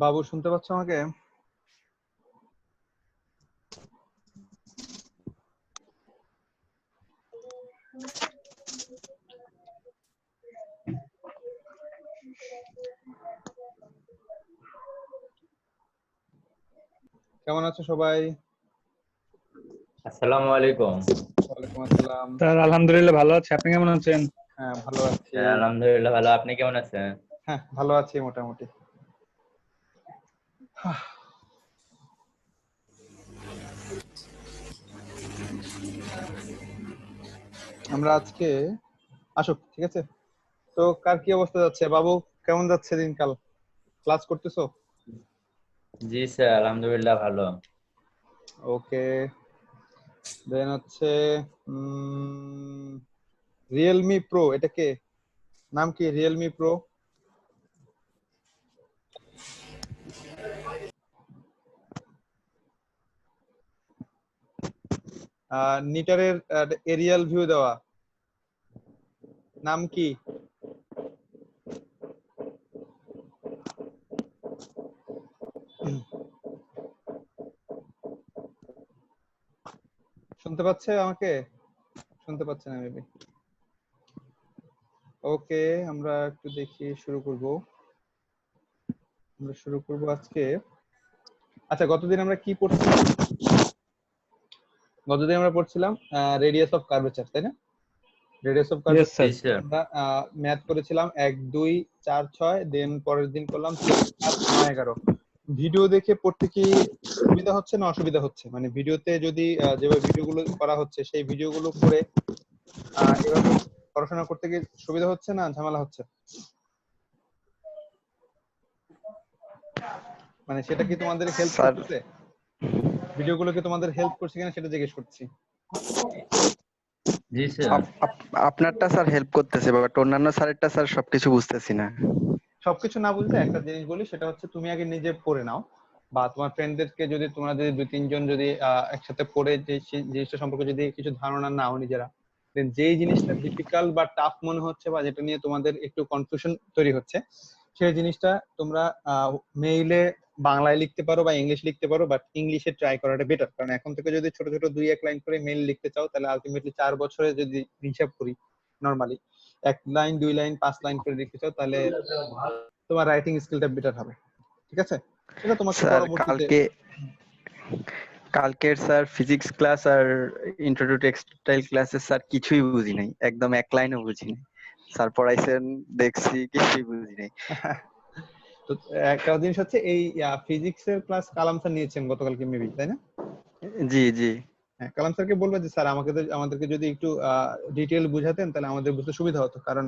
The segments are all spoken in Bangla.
বাবু শুনতে পাচ্ছ আমাকে? কেমন আছো সবাই? আসসালামু আলাইকুম। ওয়ালাইকুম আসসালাম। স্যার আলহামদুলিল্লাহ ভালো আছি, আপনি কেমন আছেন? হ্যাঁ, ভালো আছি। হ্যাঁ, আলহামদুলিল্লাহ ভালো। আপনি কেমন আছেন? হ্যাঁ, ভালো আছি মোটামুটি। আমরা আজকে আসুক, ঠিক আছে? তো কার কি অবস্থা যাচ্ছে বাবু? কেমন যাচ্ছে দিনকাল? ক্লাস করতেছো? জি স্যার, আলহামদুলিল্লাহ ভালো। ওকে। দেন হচ্ছে রিয়েলমি প্রো, এটা কে? নাম কি রিয়েলমি প্রো? নিটারের এরিয়াল ভিউ দেওয়া, নাম কি? শুনতে পাচ্ছে আমাকে? শুনতে পাচ্ছে না মেবি। ওকে, আমরা একটু দেখি, শুরু করব আজকে। আচ্ছা, গতদিন আমরা কি পড়ছিলাম? গতদিন আমরা পড়ছিলাম রেডিয়াস অফ কার্ভেচার, তাই না? Radius of yes G sir. Curvature sir. আমরা ম্যাথ করেছিলাম 1 2 4 6, দেন পরের দিন করলাম 3 7 9 11। ভিডিও দেখে পড়তে কি সুবিধা হচ্ছে না অসুবিধা হচ্ছে? মানে ভিডিওতে যদি যেভাবে ভিডিওগুলো করা হচ্ছে সেই ভিডিওগুলো করে এভাবে পড়াশোনা করতে কি সুবিধা হচ্ছে না ঝামেলা হচ্ছে? মানে সেটা কি তোমাদের হেল্প স্যার করতেছে? ভিডিওগুলো কি তোমাদের হেল্প করছে কিনা সেটা জিজ্ঞেস করছি। জি স্যার। আপনারটা স্যার হেল্প করতেছে, বাট অন্যান্য স্যারেরটা স্যার সবকিছু বুঝতেছি না। সবকিছু না বুঝলে একটা জিনিস বলি, সেটা হচ্ছে তুমি আগে নিজে পড়ে নাও, বা তোমার ফ্রেন্ডদেরকে যদি তোমরা যদি 2 3 জন যদি একসাথে পড়ে যে সেই জিনিসটা সম্পর্কে যদি কিছু ধারণা নাও নিজেরা, দেন যেই জিনিসটা ডিফিকাল্ট বা টাফ মনে হচ্ছে বা যেটা নিয়ে তোমাদের একটু কনফিউশন তৈরি হচ্ছে, সেই জিনিসটা তোমরা মেইলে বাংলায় লিখতে পারো বা ইংলিশ লিখতে পারো, বাট ইংলিশে ট্রাই করাটা বেটার। কারণ এখন থেকে যদি ছোট ছোট 2 1 লাইন করে মেইল লিখতে চাও, তাহলে আলটিমেটলি 4 বছরে যদি হিসাব করি নর্মালি 1 লাইন 2 লাইন 5 লাইন করে লিখতে চাও, তাহলে তোমার রাইটিং স্কিলটা বেটার হবে। ঠিক আছে? এটা তোমাকে স্যার পরবর্তীতে। কালকের স্যার ফিজিক্স ক্লাস আর ইন্ট্রো টু টেক্সটাইল ক্লাসে স্যার কিছুই বুঝি নাই, একদম এক লাইনও বুঝি নাই। স্যার পড়াইছেন, দেখছি, কিছুই বুঝি নাই। তো একটা জিনিস হচ্ছে, এই ফিজিক্স এর ক্লাস কালাম স্যার নিয়েছেন গতকালকে মেবি, তাই না? জি জি। হ্যাঁ, কালাম স্যারকে বলবে যে স্যার আমাদেরকে যদি একটু ডিটেল বুঝাতেন তাহলে আমাদের বুঝতে সুবিধা হতো। কারণ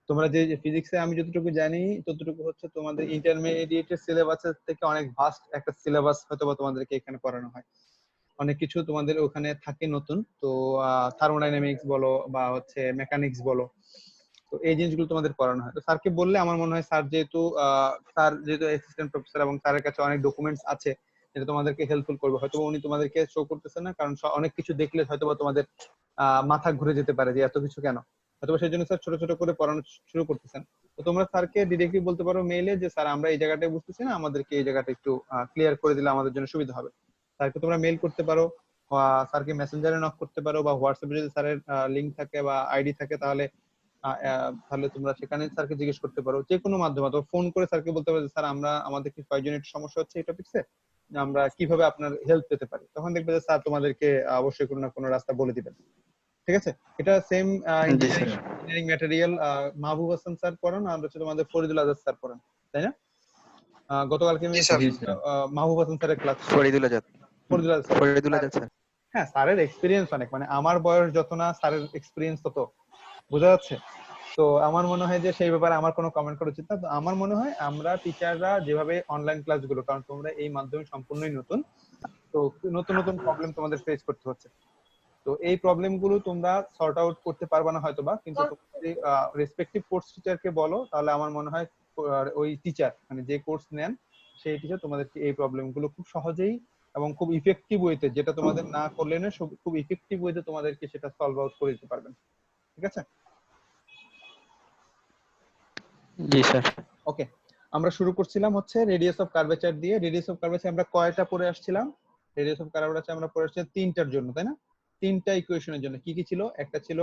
তোমরা যে ফিজিক্সে আমি যতটুকু জানি ততটুকু হচ্ছে তোমাদের ইন্টারমিডিয়েটের সিলেবাসের থেকে অনেক ভাস্ট একটা সিলেবাস হয়তো বা তোমাদেরকে এখানে পড়ানো হয়। অনেক কিছু তোমাদের ওখানে থাকে নতুন, তো থার্মোডাইনামিক্স বলো বা হচ্ছে মেকানিক্স বলো, তো এই জিনিসগুলো তোমাদের পড়ানো হয়। তো স্যারকে বললে আমার মনে হয়, স্যার যেহেতু অ্যাসিস্ট্যান্ট প্রফেসর এবং স্যারের কাছে অনেক ডকুমেন্টস আছে, যেটা তোমাদেরকে হেল্পফুল করবে। হয়তো উনি তোমাদেরকে শো করতেছেন না, কারণ অনেক কিছু দেখলে হয়তো বা তোমাদের মাথা ঘুরে যেতে পারে যে এত কিছু কেন। হয়তো সেই জন্য স্যার ছোট ছোট করে পড়ানো শুরু করতেছেন। তো তোমরা স্যারকে ডিরেক্টলি বলতে পারো মেইলে যে স্যার আমরা এই জায়গাটায় বুঝতেছি না, আমাদেরকে এই জায়গাটা একটু ক্লিয়ার করে দিলে আমাদের জন্য সুবিধা হবে। স্যারকে তোমরা মেইল করতে পারো, বা স্যারকে মেসেঞ্জারে নক করতে পারো, বা হোয়াটসঅ্যাপে যদি স্যারের লিংক থাকে বা আইডি থাকে, তাহলে তোমরা সেখানে স্যারকে জিজ্ঞেস করতে পারো। যে কোনো মাধ্যমে, অথবা ফোন করে স্যারকে বলতে পারো যে স্যার আমাদের কি কয়েকজনের একটু সমস্যা হচ্ছে এই টপিকসে, আমরা কিভাবে আপনার হেল্প পেতে পারি। তখন দেখবে যে স্যার তোমাদেরকে অবশ্যই কোনো না কোনো রাস্তা বলে দিবেন। ঠিক আছে? এটা সেম জি ইঞ্জিনিয়ারিং স্যার। ইঞ্জিনিয়ারিং ম্যাটেরিয়াল মাহবুব হাসান স্যার পড়ান, আর হচ্ছে তোমাদের ফরিদুল আজাদ স্যার পড়ান, তাই না? গতকালকে আমি জি স্যার। জি স্যার। মাহবুব হাসান স্যারের ক্লাস ছিল। ফরিদুল আজাদ। Faridul Azad sir, Faridul Azad sir. হ্যাঁ স্যারের এক্সপিরিয়েন্স অনেক, মানে আমার বয়স যত না স্যারের এক্সপিরিয়েন্স তত, বোঝা যাচ্ছে? তো আমার মনে হয় যে সেই ব্যাপারে আমার কোনো কমেন্ট করা উচিত না। তো আমার মনে হয় আমরা টিচাররা যেভাবে অনলাইন ক্লাসগুলো, কারণ তোমরা এই মাধ্যমে সম্পূর্ণই নতুন, তো নতুন নতুন প্রবলেম তোমাদের ফেস করতে হচ্ছে। তো এই প্রবলেম গুলো তোমরা সর্ট আউট করতে পারবে না হয়তোবা, কিন্তু তোমরা যদি রেসপেক্টিভ কোর্স টিচারকে বলো, তাহলে আমার মনে হয় ওই টিচার মানে যে কোর্স নেন সেই টিচার তোমাদেরকে এই প্রবলেম গুলো খুব সহজেই এবং খুব ইফেক্টিভ ওয়েতে, যেটা তোমাদের না করলে না, খুব ইফেক্টিভ ওয়েতে তোমাদেরকে সেটা সলভ আউট করে দিতে পারবেন। ঠিক আছে? জি স্যার। ওকে। আমরা শুরু করছিলাম হচ্ছে রেডিয়াস অফ কার্ভেচার দিয়ে। রেডিয়াস অফ কার্ভেচার আমরা কয়টা পড়ে আসছিলাম? রেডিয়াস অফ কার্ভেচার আমরা পড়ে আসছিলাম তিনটার জন্য, তাই না? তিনটা ইকুয়েশনের জন্য। কি কি ছিল? একটা ছিল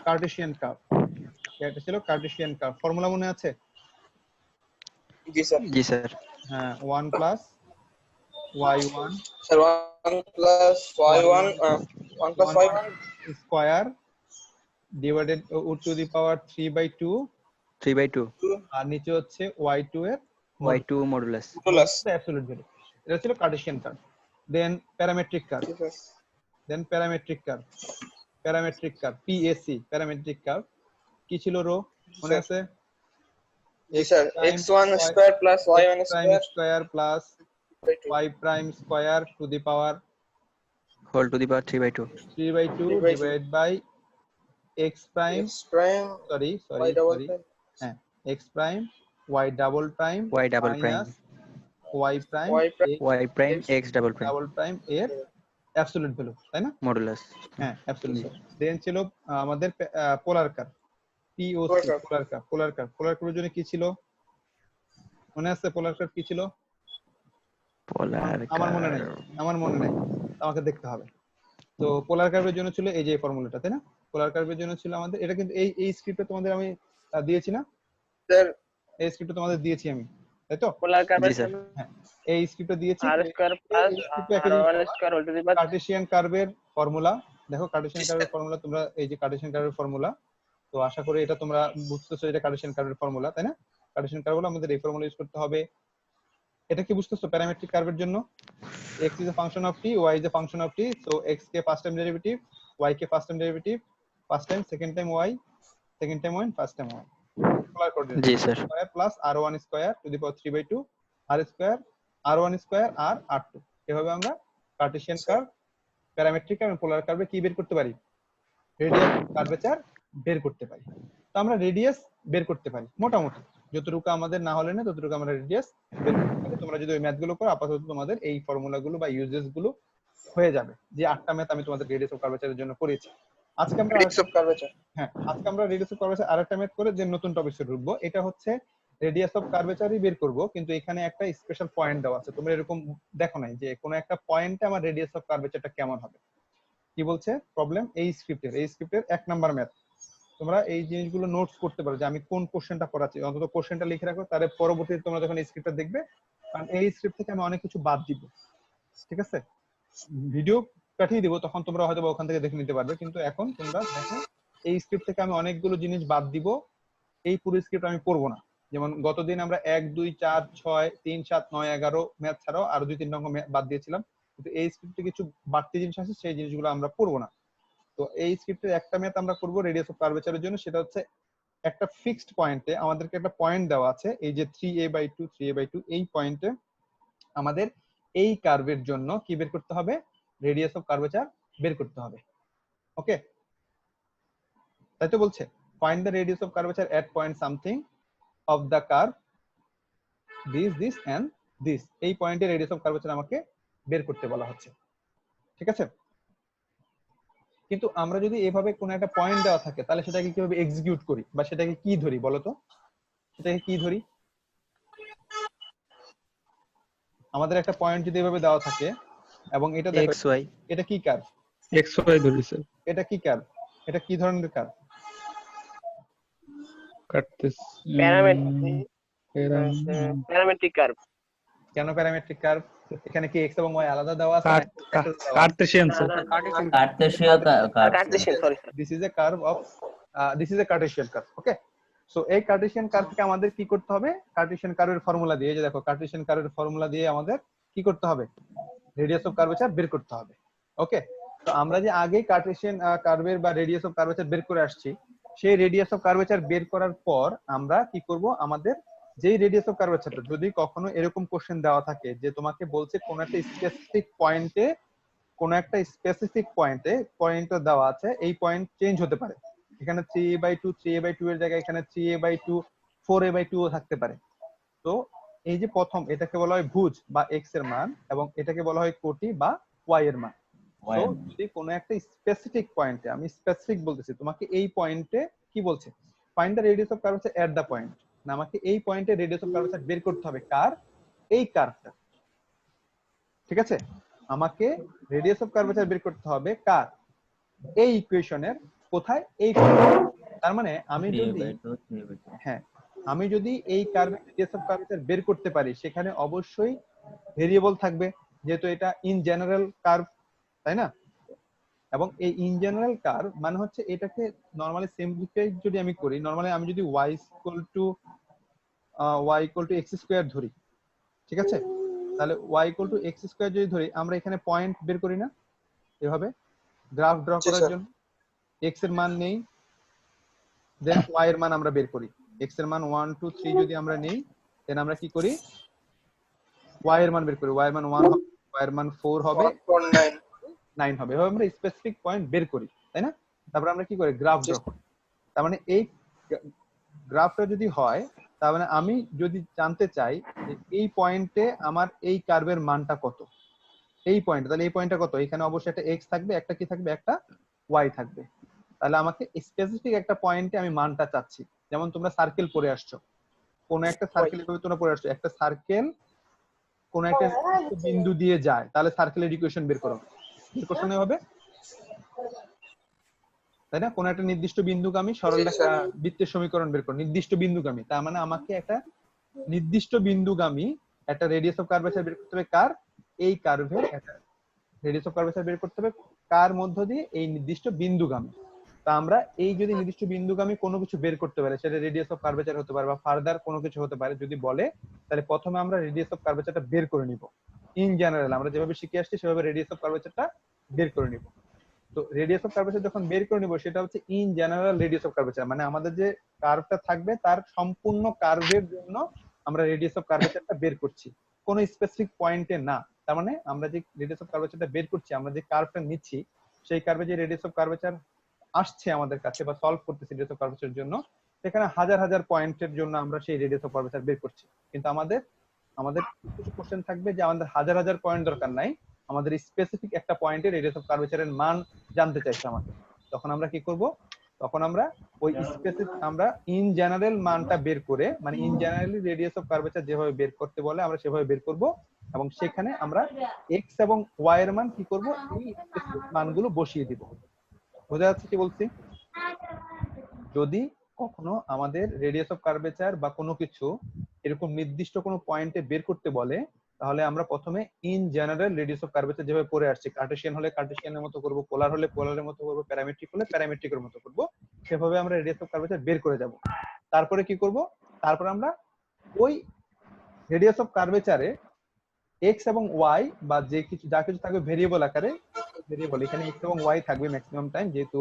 কার্টেসিয়ান কার্ভ, একটা ছিল কার্টেসিয়ান কার্ভ। ফর্মুলা মনে আছে? জি স্যার। জি স্যার। হ্যাঁ, 1 plus y1 sir 1 plus y1 1 plus y1 square divided to the power 3/2 3/2 আর নিচে হচ্ছে y2 এর y2 modulus. Plus absolute value. এটা ছিল cartesian curve. Then parametric curve, ঠিক আছে then parametric curve, parametric curve PAC parametric curve কি ছিল রো মনে আছে? জি sir x1 square plus y1 prime square square plus y prime square to the power whole to the power 3/2 3/2 divided by x prime x prime sorry y double sorry prime হ্যাঁ x prime y double prime y double prime y prime y prime y prime x double prime double prime এর অ্যাবসলিউট ভ্যালু, তাই না? মডুলাস। হ্যাঁ অ্যাবসলিউট। দেন ছিল আমাদের পোলার কার্ভ POC পোলার কার্ভ। পোলার কার্ভের জন্য কি ছিল মনে আছে? পোলার কার্ভ কি ছিল? পোলার আমার মনে নাই, আমাকে দেখতে হবে। তো পোলার কার্ভের জন্য ছিল এই যে ফর্মুলাটা, তাই না? পোলার কার্ভের জন্য ছিল আমাদের এটা, কিন্তু এই স্ক্রিপ্টে তোমাদের আমি দিয়েছি না? স্যার এই স্ক্রিপ্টে তোমাদের দিয়েছি আমি, তাই তো? পোলার কার্ভের জি স্যার। হ্যাঁ, এই স্ক্রিপ্টে দিয়েছি। r square plus r1 square whole to the power Cartesian কার্ভের ফর্মুলা দেখো, কার্টেসিয়ান কার্ভের ফর্মুলা তোমরা এই যে কার্টেসিয়ান কার্ভের ফর্মুলা, তো আশা করি এটা তোমরা বুঝতেছো, এটা কার্টেসিয়ান কার্ভের ফর্মুলা, তাই না? কার্টেসিয়ান কার্ভ হলো আমাদের এই ফর্মুলা ইউজ করতে হবে। এটা কি বুঝতেছো? প্যারামেট্রিক কার্ভের জন্য x is a function of t, y is a function of t, so x কে ফার্স্ট টাইম ডেরিভেটিভ, y কে first time derivative, first time second time y, second time y, first time y, polar coordinate জি sir. Square plus r1 square to the power 3/2 r square r1 square আর r2। এভাবে আমরা কার্টেসিয়ান কার্ভ, প্যারামেট্রিক কার্ভ এবং পোলার কার্ভে কি বের করতে পারি? রেডিয়াস কার্ভেচার বের করতে পারি। তো আমরা রেডিয়াস বের করতে পারি মোটামুটি, যতটুকু আমাদের না হলে না ততটুকু আমরা রেডিয়াস বের করতে পারি। তোমরা যদি ওই ম্যাথ গুলো করো, আপাতত তোমাদের এই ফর্মুলা গুলো বা ইউজেস গুলো হয়ে যাবে। যে 8টা ম্যাথ আমি তোমাদের রেডিয়াস অফ কার্ভেচারের জন্য করেছি। আজকে আমরা রেডিয়াস অফ কার্ভেচার আজকে আমরা রেডিয়াস অফ কার্ভেচার আরেকটা ম্যাথ করে দেন নতুন টপিকে ঢুকবো। এটা হচ্ছে রেডিয়াস অফ কার্ভেচারই বের করব, কিন্তু এখানে একটা স্পেশাল পয়েন্ট দেওয়া আছে। তোমরা এরকম দেখো নাই যে কোনো একটা পয়েন্টে আমার রেডিয়াস অফ কার্ভেচারটা কেমন হবে? কি বলছে প্রবলেম? এই স্ক্রিপ্টের 1 নাম্বার ম্যাথ। তোমরা এই জিনিসগুলো নোটস করতে পারো যে আমি কোন কোশ্চেনটা পড়াচ্ছি, অন্তত কোশ্চেনটা লিখে রাখো, তার পরবর্তীতে তোমরা যখন এই স্ক্রিপ্টটা দেখবে, কারণ এই স্ক্রিপ্ট থেকে আমি অনেক কিছু বাদ দিব, ঠিক আছে? ভিডিও পাঠিয়ে দিব, তখন তোমরা হয়তো ওখান থেকে দেখে নিতে পারবে, কিন্তু এখন তোমরা দেখো এই স্ক্রিপ্ট থেকে আমি অনেকগুলো জিনিস বাদ দিব। এই পুরো স্ক্রিপ্ট আমি পড়বো না। যেমন গতদিন আমরা 1 2 4 6 3 7 9 11 ম্যাথ ছাড়াও আরো 2-3 অঙ্ক বাদ দিয়েছিলাম, কিন্তু এই স্ক্রিপ্টে কিছু বাড়তি জিনিস আছে, সেই জিনিসগুলো আমরা পড়বো না। তো এই স্ক্রিপ্টের একটা ম্যাথ আমরা করব রেডিয়াস অফ কার্ভেচারের জন্য। সেটা হচ্ছে একটা ফিক্সড পয়েন্টে আমাদেরকে একটা পয়েন্ট দেওয়া আছে, এই যে 3a/2 এই পয়েন্টে আমাদের এই কার্ভের জন্য কি বের করতে হবে? রেডিয়াস অফ কার্ভেচার বের করতে হবে। ওকে, তাই তো বলছে find the radius of curvature at point something of the curve this and this. এই পয়েন্টে রেডিয়াস অফ কার্ভেচার আমাকে বের করতে বলা হচ্ছে, ঠিক আছে? কিন্তু আমরা যদি এভাবে কোনো একটা পয়েন্ট দেওয়া থাকে, তাহলে সেটাকে কিভাবে এক্সিকিউট করি বা সেটাকে কি ধরি বলো তো? সেটাকে কি ধরি? আমাদের একটা পয়েন্ট যদি এভাবে দেওয়া থাকে এবং এটা দেখো, xy এটা কি কার্ভ? XY ধরি স্যার, এটা কি কার্ভ? এটা কি ধরনের কার্ভ? কাটতেছি। প্যারামেট্রিক কার্ভ কেন প্যারামেট্রিক কার্ভ? এখানে কি x এবং y আলাদা দেওয়া আছে? Cartesian sir. Cartesian sorry this is a curve of this is a Cartesian curve. Okay, so এই কার্টেসিয়ান কার্ভকে আমাদের কি করতে হবে? কার্টেসিয়ান কার্ভের ফর্মুলা দিয়ে, যে দেখো কার্টেসিয়ান কার্ভের ফর্মুলা দিয়ে আমাদের কি করতে হবে? রেডিয়াস অফ কার্ভেচার বের করতে হবে। ওকে, তো আমরা যে আগে কার্টেসিয়ান কার্ভের বা রেডিয়াস অফ কার্ভেচার বের করে আসছি, সেই রেডিয়াস অফ কার্ভেচার বের করার পর আমরা কি করব? আমাদের যেই রেডিয়াস অফ কার্ভেচারটা যদি কখনো এরকম কোশ্চেন দেওয়া থাকে যে তোমাকে বলছে কোন একটা স্পেসিফিক পয়েন্টটা দেওয়া আছে, এই পয়েন্ট চেঞ্জ হতে পারে। এখানে 3a/2 এর জায়গায় এখানে 3a/2 4a/2 ও থাকতে পারে। তো এই যে প্রথম, এটাকে বলা হয় ভুজ বা এক্স এর মান, এবং এটাকে বলা হয় কোটি বা ওয়াই এর মান। তো যদি কোনো একটা স্পেসিফিক পয়েন্টে, আমি স্পেসিফিক বলতেছি তোমাকে, এই পয়েন্টে কি বলছে? Find the radius of curvature at the point. না আমাকে এই পয়েন্টে রেডিয়াস অফ কার্ভেচার বের করতে হবে কার? এই কার্ভটা। ঠিক আছে, আমাকে রেডিয়াস অফ কার্ভেচার বের করতে হবে কার? এই ইকুয়েশনের কোথায়? এই তার মানে আমি যদি হ্যাঁ আমি যদি এই কার্ভের রেডিয়াস অফ কার্ভেচার বের করতে পারি সেখানে অবশ্যই ভেরিয়েবল থাকবে, যেহেতু এটা ইন জেনারেল কার্ভ, তাই না? এবং এই ইন জেনারেল কার্ভ মানে হচ্ছে এটাকে নরমালি সিম্পলিফাই যদি আমি করি, নরমালি আমি যদি y equal to x square ধরি, ঠিক আছে, তাহলে y equal to x square যদি ধরি, আমরা এখানে পয়েন্ট বের করি না এভাবে গ্রাফ ড্র করার জন্য? x এর মান নেই, দেন y এর মান আমরা বের করি। x এর মান 1 2 3 যদি আমরা নেই, দেন আমরা কি করি? y এর মান বের করি। y এর মান 1 হবে, y এর মান 4 হবে, 9 হবে। এভাবে আমরা স্পেসিফিক পয়েন্ট বের করি, তাই না? তারপর আমরা কি করি? গ্রাফ ড্র করি। তার মানে এই গ্রাফটা যদি হয়, তার মানে আমি যদি জানতে চাই যে এই পয়েন্টে আমার এই কার্ভের মানটা কত, এই পয়েন্ট, তাহলে এই পয়েন্টটা কত? এখানে অবশ্যই একটা x থাকবে, একটা কি থাকবে? একটা y থাকবে। তাহলে আমাকে স্পেসিফিক একটা পয়েন্টে আমি মানটা চাচ্ছি। যেমন তোমরা সার্কেল পড়ে আসছো, কোন একটা সার্কেল এভাবে তোমরা পড়ে আসছো, একটা সার্কেল কোন একটা বিন্দু দিয়ে যায়, তাহলে সার্কেলের ইকুয়েশন বের করো, বের করতে হবে, তাই না? কোন একটা নির্দিষ্ট বিন্দুগামী সরলরেখা বৃত্তের সমীকরণ বের করো, নির্দিষ্ট বিন্দুগামী। তার মানে আমাকে একটা নির্দিষ্ট বিন্দুগামী একটা রেডিয়াস অফ কার্ভেচার বের করতে হবে কার? এই কার্ভের একটা রেডিয়াস অফ কার্ভেচার বের করতে হবে কার মধ্য দিয়ে? এই নির্দিষ্ট বিন্দুগামী। তা আমরা এই যদি নির্দিষ্ট বিন্দুগামী কোনো কিছু বের করতে পারে, সেটা রেডিয়াস অফ কার্ভেচার হতে পারে বা ফার্দার কোনো কিছু হতে পারে, যদি বলে, তাহলে প্রথমে আমরা রেডিয়াস অফ কার্ভেচারটা বের করে নিব। ইন জেনারেল আমরা যেভাবে শিখে আসছি সেভাবে রেডিয়াস অফ কার্ভেচারটা বের করে নিব। তো রেডিয়াস অফ কার্ভেচার যখন বের করে নিব, সেটা হচ্ছে in general radius of curvature, মানে আমাদের যে কার্ভটা থাকবে তার সম্পূর্ণ কার্ভের জন্য আমরা রেডিয়াস অফ কার্ভেচারটা বের করছি, কোনো স্পেসিফিক পয়েন্টে না। তার মানে আমরা যে রেডিয়াস অফ কার্ভেচারটা বের করছি, আমরা যে কার্ভটা নিচ্ছি, সেই কার্ভে যে রেডিয়াস অফ কার্ভেচার আসছে আমাদের কাছে বা সলভ করতেছি রেডিয়াস অফ কার্ভেচারের জন্য, সেখানে হাজার হাজার পয়েন্টের জন্য আমরা সেই রেডিয়াস অফ কার্ভেচার বের করছি। কিন্তু আমাদের কিছু কোশ্চেন থাকবে যে আমাদের হাজার হাজার পয়েন্ট দরকার নাই, আমাদের স্পেসিফিক একটা পয়েন্টে রেডিয়াস অফ কার্ভেচারের মান জানতে চাইছে আমাদের। তখন আমরা কি করব? তখন আমরা ওই স্পেসিফিক আমরা ইন জেনারেল মানটা বের করে, মানে in generally radius of curvature যেভাবে বের করতে বলে আমরা সেভাবে বের করব, এবং সেখানে আমরা x এবং y এর মান কি করব? এই স্পেসিফিক মানগুলো বসিয়ে দিব। বোঝা যাচ্ছে কি বলছি? যদি কখনো আমাদের রেডিয়াস অফ কার্ভেচার বা কোনো কিছু এরকম নির্দিষ্ট কোনো পয়েন্টে বের করতে বলে, তাহলে আমরা প্রথমে in general radius of curvature যেভাবে পড়ে আসছে, কার্টেসিয়ান হলে কার্টেসিয়ানের মতো করব, পোলার হলে পোলারের মতো করব, প্যারামেট্রিক হলে প্যারামেট্রিকের মতো করব, সেভাবে আমরা রেডিয়াস অফ কার্ভেচার বের করে যাব। তারপরে কি করব? তারপর আমরা ওই রেডিয়াস অফ কার্ভেচারে x এবং y বা যা কিছু থাকবে ভেরিয়েবল আকারে, ভেরিয়েবল এখানে x এবং y থাকবে ম্যাক্সিমাম টাইম, যেহেতু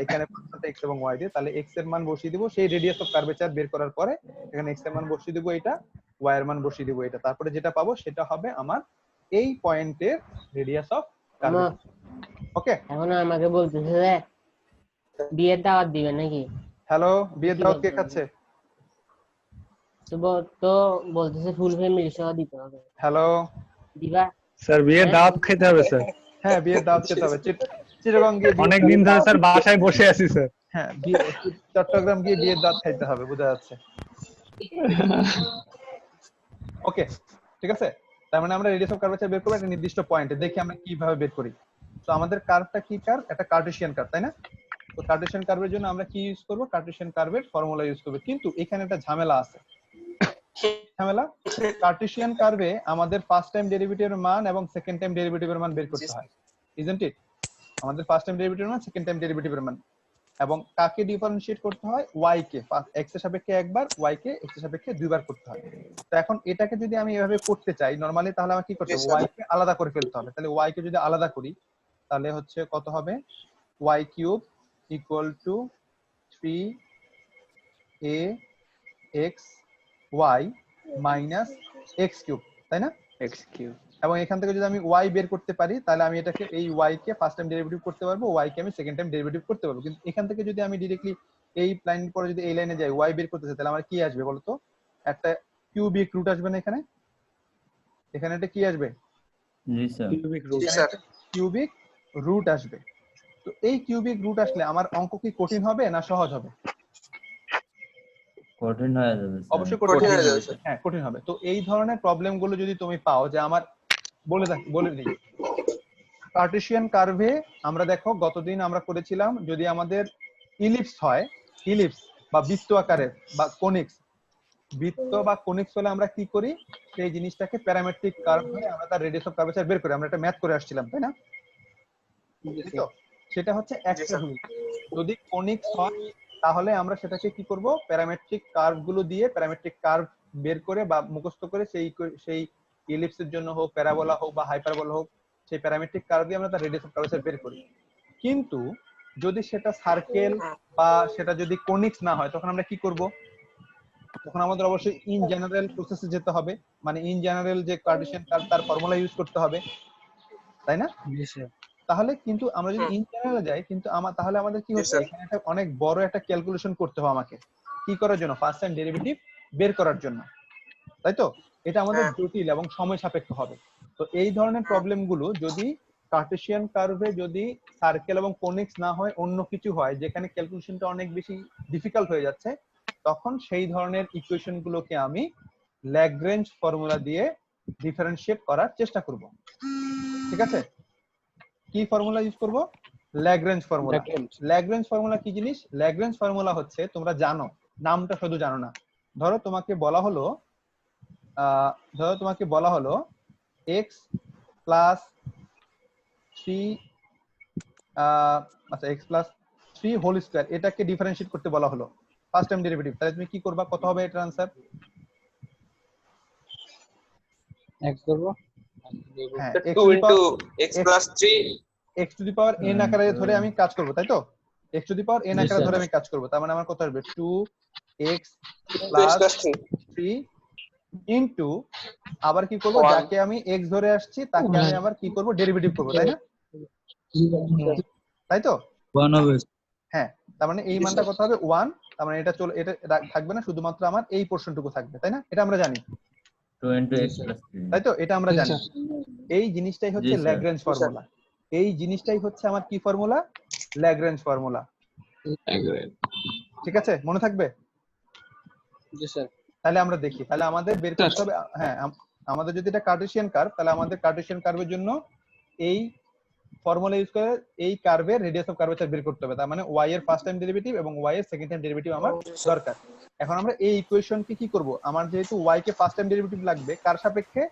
এখানে কনস্ট্যান্ট x এবং y দিয়ে, তাহলে x এর মান বসিয়ে দিব সেই রেডিয়াস অফ কার্ভেচার বের করার পরে, এখানে x এর মান বসিয়ে দিব এটা, y এর মান বসিয়ে দিব এটা, তারপরে যেটা পাবো সেটা হবে আমার এই পয়েন্টের রেডিয়াস অফ কার্ভেচার। ওকে, এখন আমাকে বলতেছে যে বিয়ের দাওয়াত দিবেন নাকি? হ্যালো, বিয়ের দাওয়াত কে খাচ্ছে? তো বলতেছে ফুল ফ্যামিলি সহ দিতে হবে। হ্যালো, দিবা? স্যার বিয়ের দাওয়াত খেতে হবে স্যার। হ্যাঁ বিয়ের দাওয়াত খেতে হবে। চিটাগং গিয়ে অনেক দিন ধরে স্যার বাসায় বসে আছি স্যার। হ্যাঁ, চট্টগ্রাম গিয়ে বিয়ের দাওয়াত খাইতে হবে, বোঝা যাচ্ছে। ওকে, ঠিক আছে। তার মানে আমরা রেডিয়াস অফ কার্ভেচার বের করব একটা নির্দিষ্ট পয়েন্টে, দেখি আমরা কিভাবে বের করি। তো আমাদের কার্ভটা কি কার্ভ? একটা কার্টেসিয়ান কার্ভ, তাই না? তো কার্টেসিয়ান কার্ভের জন্য আমরা কি ইউজ করব? কার্টেসিয়ান কার্ভের ফর্মুলা ইউজ করব। কিন্তু এখানে একটা ঝামেলা আছে। ঝামেলা, কার্টেসিয়ান কার্ভে আমাদের ফার্স্ট টাইম ডেরিভেটিভের মান এবং সেকেন্ড টাইম ডেরিভেটিভের মান বের করতে হয়, ইজন্ট ইট? আমাদের ফার্স্ট টাইম ডেরিভেটিভের মান, সেকেন্ড টাইম ডেরিভেটিভের মান, এবং কাকে ডিফারেনশিয়েট করতে হয়? y কে x এর সাপেক্ষে একবার, y কে x এর সাপেক্ষে দুইবার করতে হয়। তো এখন এটাকে যদি আমি এভাবে করতে চাই নরমালি, তাহলে আমাকে কি করতে হবে? y কে আলাদা করে ফেলতে হবে। তাহলে y কে যদি আলাদা করি, তাহলে হচ্ছে কত হবে? y cube equal to 3ax y minus x cube, তাই না? x cube. এবং এখান থেকে যদি আমি y বের করতে পারি, তাহলে আমি এটাকে এই y কে ফার্স্ট টাইম ডেরিভেটিভ করতে পারবো, y কে আমি সেকেন্ড টাইম ডেরিভেটিভ করতে পারবো। কিন্তু এখান থেকে যদি আমি ডাইরেক্টলি এই লাইন পরে যদি এই লাইনে যাই y বের করতে চাই, তাহলে আমার কি আসবে বলতো? একটা কিউবিক রুট আসবে না এখানে? এখানে একটা কি আসবে? জি স্যার। কিউবিক রুট আসবে। তো এই কিউবিক রুট আসলে আমার অঙ্ক কি কঠিন হবে না সহজ হবে? কঠিন হয়ে যাবে স্যার। অবশ্যই কঠিন কঠিন হয়ে যাবে হবে। স্যার। হ্যাঁ কঠিন হবে। তো এই ধরনের প্রবলেম গুলো যদি তুমি পাও যে আমার বলে দিই কার্টেসিয়ান কার্ভে আমরা দেখো গতদিন আমরা করেছিলাম যদি আমাদের ইলিপস হয়, ইলিপস বা বৃত্ত আকারের বা কোনিক্স, বৃত্ত বা কোনিক্স হলে আমরা কি করি, সেই জিনিসটাকে প্যারামেট্রিক কার্ভ ধরে আমরা তার রেডিয়াস অফ কার্ভেচার বের করি। আমরা একটা ম্যাথ করে আসছিলাম তাই না? তাই তো? সেটা হচ্ছে একটা স্যার। রুল। যদি কোনিক্স হয় তাহলে আমরা সেটাকে কি করব, প্যারামেট্রিক কার্ভ গুলো দিয়ে প্যারামেট্রিক কার্ভ বের করে বা মুখস্থ করে সেই ইলিপসের জন্য হোক, প্যারাবোলা হোক বা হাইপারবোলা হোক, সেই প্যারামেট্রিক কার্ভ দিয়ে আমরা তার রেডিয়াস অফ কার্ভেচার বের করি। কিন্তু যদি সেটা সার্কেল বা সেটা যদি কোনিক্স না হয় তখন আমরা কি করব, তখন আমাদের অবশ্যই ইন জেনারেল প্রসেসে যেতে হবে, মানে ইন জেনারেল যে কার্টেসিয়ান কার্ভ তার ফর্মুলা ইউজ করতে হবে, তাই না? তাহলে কিন্তু আমরা যদি ইন জেনারেলে যাই কিন্তু তাহলে আমাদের কি হচ্ছে, স্যার। এখানে একটা অনেক বড় একটা ক্যালকুলেশন করতে হবে আমাকে, কি করার জন্য, ফার্স্ট টাইম ডেরিভেটিভ বের করার জন্য, তাই তো? এটা আমাদের হ্যাঁ। জটিল এবং সময় সাপেক্ষ হবে। তো এই ধরনের প্রবলেম গুলো যদি কার্টেসিয়ান কার্ভে যদি সার্কেল এবং কোনিক্স না হয়, অন্য কিছু হয় যেখানে ক্যালকুলেশনটা অনেক বেশি ডিফিকাল্ট হয়ে যাচ্ছে, তখন সেই ধরনের ইকুয়েশন গুলোকে আমি ল্যাগ্রেঞ্জ ফর্মুলা দিয়ে ডিফারেন্সিয়েট করার চেষ্টা করব। ঠিক আছে? কি ফর্মুলা ইউজ করব? Lagrange formula. ল্যাগ্রেঞ্জ ফর্মুলা কি জিনিস? ল্যাগ্রেঞ্জ ফর্মুলা হচ্ছে, তোমরা জানো, নামটা শুধু জানো না। ধরো তোমাকে বলা হলো x প্লাস 3 আচ্ছা x প্লাস 3 হোল স্কয়ার, এটাকে ডিফারেন্সিয়েট করতে বলা হলো ফার্স্ট টাইম ডেরিভেটিভ। তাহলে তুমি কি করবা, কত হবে এটার आंसर? x করব হ্যাঁ Sir, 2 into x plus 3 x two the power n আকারে ধরে আমি কাজ করব, তাই তো? x two the power n জি, আকারে স্যার। ধরে আমি কাজ করব, তার মানে আমার কত আসবে, 2x into x plus 3 3 into আবার কি করব, One. যাকে আমি x ধরে আসছি তাকে আমি আবার কি করব, ডেরিভেটিভ করব, তাই না? তাই তো? 1 হবে হ্যাঁ, তার মানে এই মানটা কত হবে, 1। তার মানে এটা থাকবে না, শুধুমাত্র আমার এই পোরশনটুকু থাকবে, তাই না? এটা আমরা জানি, 2 into x plus 3। তাই তো? এটা আমরা জানি। এই জিনিসটাই হচ্ছে জি, স্যার। Lagrange formula. এই জিনিসটাই হচ্ছে আমার কি ফর্মুলা, ল্যাগ্রেঞ্জ ফর্মুলা। ঠিক আছে, মনে থাকবে? জি স্যার তাহলে আমরা দেখি, তাহলে আমাদের বের করতে হবে, হ্যাঁ আমাদের যদি এটা কার্টেসিয়ান কার্ভ, তাহলে আমাদের কার্টেসিয়ান কার্ভের জন্য এই ফর্মুলা ইউজ করে এই কার্ভের রেডিয়াস অফ কার্ভেচার বের করতে হবে। তার মানে y এর ফার্স্ট টাইম ডেরিভেটিভ এবং y এর সেকেন্ড টাইম ডেরিভেটিভ আমার দরকার। এখন আমরা এই ইকুয়েশনকে কি করব, আমার যেহেতু y কে ফার্স্ট টাইম ডেরিভেটিভ লাগবে কার সাপেক্ষে,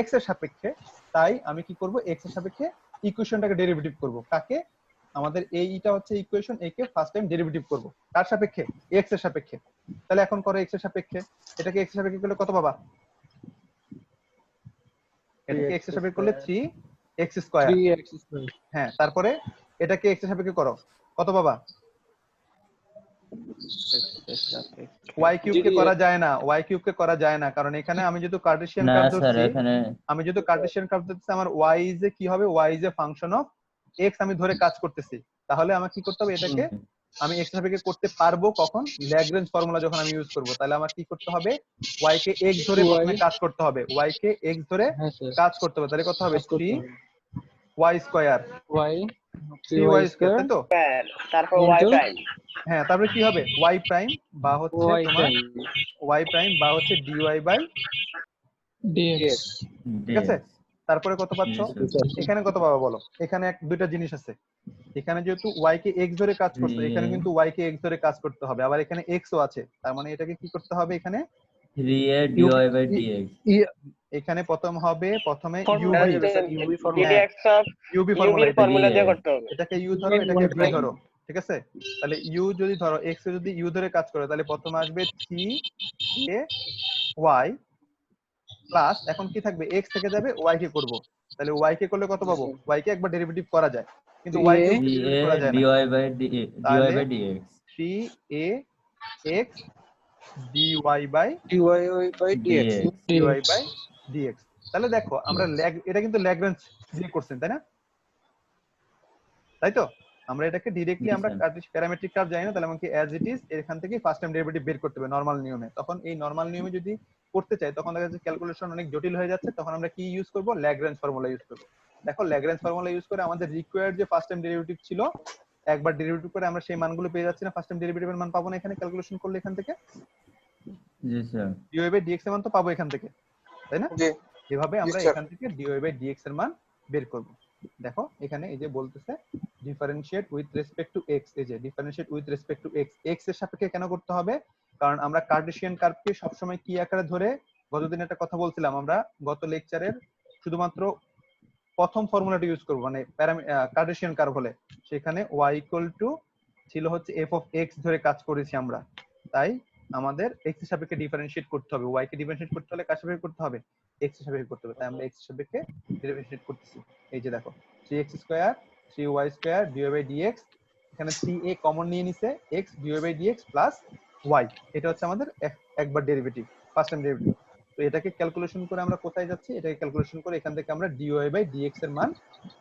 x এর সাপেক্ষে, তাই আমি কি করব, x এর সাপেক্ষে ইকুয়েশনটাকে ডেরিভেটিভ করব। কাকে? আমাদের এইটা হচ্ছে ইকুয়েশন, একে ফার্স্ট টাইম ডেরিভেটিভ করব কার সাপেক্ষে, x এর সাপেক্ষে। তাহলে এখন করো x এর সাপেক্ষে, এটাকে x এর সাপেক্ষে করলে কত পাবা? এটাকে x এর সাপেক্ষে করলে 3x স্কয়ার। 3x স্কয়ার হ্যাঁ, তারপরে এটাকে x এর সাপেক্ষে করো, কত পাবা? y কিউব কে করা যায় না, y কিউব কে করা যায় না, কারণ এখানে আমি যেহেতু কার্টেসিয়ান না কার্ভ স্যার, ধরছি, এখানে আমার y ইজ এ কি হবে, y is a function of x আমি ধরে কাজ করতেছি। তাহলে আমাকে কি করতে হবে, এটাকে আমি x এর সাপেক্ষে করতে পারবো কখন, ল্যাগ্রেঞ্জ ফর্মুলা যখন আমি ইউজ করব। তাহলে আমার কি করতে হবে, y কে x ধরে প্রথমে কাজ করতে হবে, y কে x ধরে হ্যাঁ স্যার কাজ করতে হবে। তাহলে কত হবে, 3y square, y 3y square, তাই তো? তারপর y Into prime হ্যাঁ, তারপরে কি হবে, y প্রাইম বা হচ্ছে y তোমার y প্রাইম বা হচ্ছে dy বাই dx ঠিক আছে? তারপরে কত পাচ্ছ, জি, স্যার। এখানে কত পাবা বলো? এখানে দুইটা জিনিস আছে, এখানে যেহেতু y কে x ধরে কাজ করতে, এখানে কিন্তু y কে x ধরে কাজ করতে হবে, আবার এখানে x ও আছে, তার মানে এটাকে কি করতে হবে, এখানে 3a dy by dx। এখানে প্রথমে Formula uv দিতে হবে। uv dx of uv uv formula, এর ফর্মুলা দিয়ে করতে হবে। এটাকে u ধরো, এটাকে v ধরো, ঠিক আছে? তাহলে u যদি ধরো, x এ যদি u ধরে কাজ করে, তাহলে প্রথমে আসবে 3ay প্লাস, এখন কি থাকবে, x থেকে যাবে y কে করব, তাহলে y কে করলে কত পাবো, y কে একবার ডেরিভেটিভ করা যায় কিন্তু y কে ডেরিভেটিভ করা যায় না। 3a dy তাহলে by dx। 3ax dy by dy by dx dy by dx। তাহলে দেখো আমরা এটা কিন্তু ল্যাগ্রেঞ্জ দিয়ে করছেন, তাই না? তাই তো? আমরা এটাকে ডিরেক্টলি আমরা প্যারামেট্রিক কার্ভ জানি না, তাহলে আমাকে অ্যাজ ইট ইজ এখান থেকে ফার্স্ট টাইম ডেরিভেটিভ বের করতে হবে নরমাল নিয়মে। তখন এই নরমাল নিয়মে যদি করতে চাই তখন দেখা যাচ্ছে ক্যালকুলেশন অনেক জটিল হয়ে যাচ্ছে, তখন আমরা কি ইউজ করব, ল্যাগ্রেঞ্জ ফর্মুলা ইউজ করব। দেখো ল্যাগ্রেঞ্জ ফর্মুলা ইউজ করে আমাদের রিকোয়ার্ড যে ফার্স্ট টাইম ডেরিভেটিভ ছিল, একবার ডেরিভেটিভ করে আমরা সেই মানগুলো পেয়ে যাচ্ছি না, ফার্স্ট টাইম ডেরিভেটিভের মান পাবো না এখানে ক্যালকুলেশন করলে এখান থেকে। জি স্যার। dy বাই dx এর মান তো পাবো এখান থেকে, তাই না? জি এভাবে আমরা স্যার। এখান থেকে dy বাই dx এর মান বের করব। দেখো এখানে এই যে বলতেছে differentiate with respect to x, এই যে differentiate with respect to x, x এর সাপেক্ষে কেন করতে হবে? কারণ আমরা কার্টেসিয়ান কার্ভকে সবসময় কি আকারে ধরে, গতদিন একটা কথা বলছিলাম আমরা গত লেকচারের, শুধুমাত্র প্রথম ফর্মুলাটা ইউজ করব, মানে কার্টেসিয়ান কার্ভ হলে সেখানে y ইকুয়াল টু ছিল হচ্ছে f অফ x ধরে কাজ করেছি আমরা, তাই আমাদের x এর সাপেক্ষে ডিফারেনশিয়েট করতে হবে। y কে ডিফারেনশিয়েট করতে হলে কার সাপেক্ষে করতে হবে? x এর সাপেক্ষে করতে হবে, তাই আমরা x এর সাপেক্ষে ডিফারেনশিয়েট করতেছি। এই যে দেখো 3x square 3y square dy by dx, এখানে 3a কমন নিয়ে নিছে, x dy by dx plus y, এটা হচ্ছে আমাদের একবার ডেরিভেটিভ, ফার্স্ট টাইম ডেরিভেটিভ। তো এটাকে ক্যালকুলেশন করে আমরা কোথায় যাচ্ছি? এটাকে ক্যালকুলেশন করে এখান থেকে আমরা dy বাই dx এর মান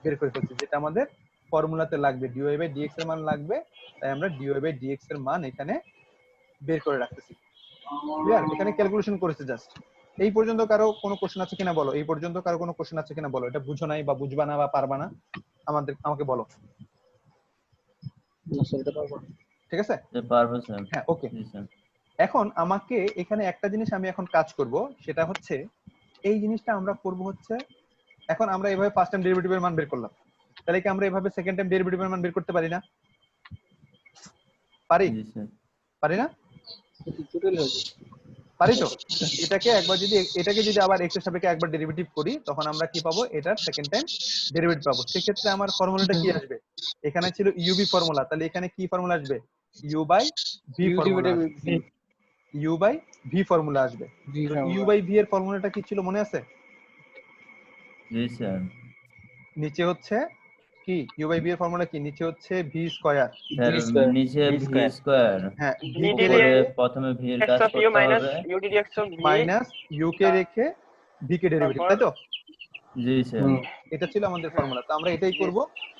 বের করে ফেলছি, যেটা আমাদের ফর্মুলাতে লাগবে, dy বাই dx এর মান লাগবে, তাই আমরা dy বাই dx এর মান এখানে বের করে রাখতেছি। ক্লিয়ার? এখানে ক্যালকুলেশন করেছে জাস্ট। এই পর্যন্ত কারো কোনো কোশ্চেন আছে কিনা বলো, এই পর্যন্ত কারো কোনো কোশ্চেন আছে কিনা বলো, এটা বুঝো নাই বা বুঝবা না বা পারবা না আমাকে বলো, না স্যার এটা পারবো না। ঠিক আছে? পারবো স্যার। হ্যাঁ ওকে। জি স্যার। এখন আমাকে এখানে একটা জিনিস আমি এখন কাজ করব, সেটা হচ্ছে এই জিনিসটা আমরা করব হচ্ছে, এখন আমরা এভাবে ফার্স্ট টাইম ডেরিভেটিভের মান বের করলাম, তাহলে কি আমরা এভাবে সেকেন্ড টাইম ডেরিভেটিভের মান বের করতে পারি না? পারি? জি স্যার। পারি না? জটিল হয়ে যায়। পারি তো? এটাকে যদি আবার x এর সাপেক্ষে একবার ডেরিভেটিভ করি, তখন আমরা কি পাবো? এটার সেকেন্ড টাইম ডেরিভেটিভ পাবো। সেক্ষেত্রে আমার ফর্মুলাটা কি আসবে? এখানে ছিল u/v ফর্মুলা, তাহলে এখানে কি ফর্মুলা আসবে? u/v ফর্মুলা, u/v ফর্মুলা আসবে। তো u/v এর ফর্মুলাটা কি ছিল মনে আছে? জি স্যার। নিচে হচ্ছে কি u/v এর ফর্মুলা কি? নিচে হচ্ছে v স্কয়ার। স্যার নিচে v স্কয়ার, হ্যাঁ v কে উপরে রেখে প্রথমে v এর কাজ করতে হবে, মাইনাস u কে রেখে v কে ডেরিভেটিভ, তাই তো? জি স্যার। এটা ছিল আমাদের ফর্মুলা, তো আমরা এটাই করব।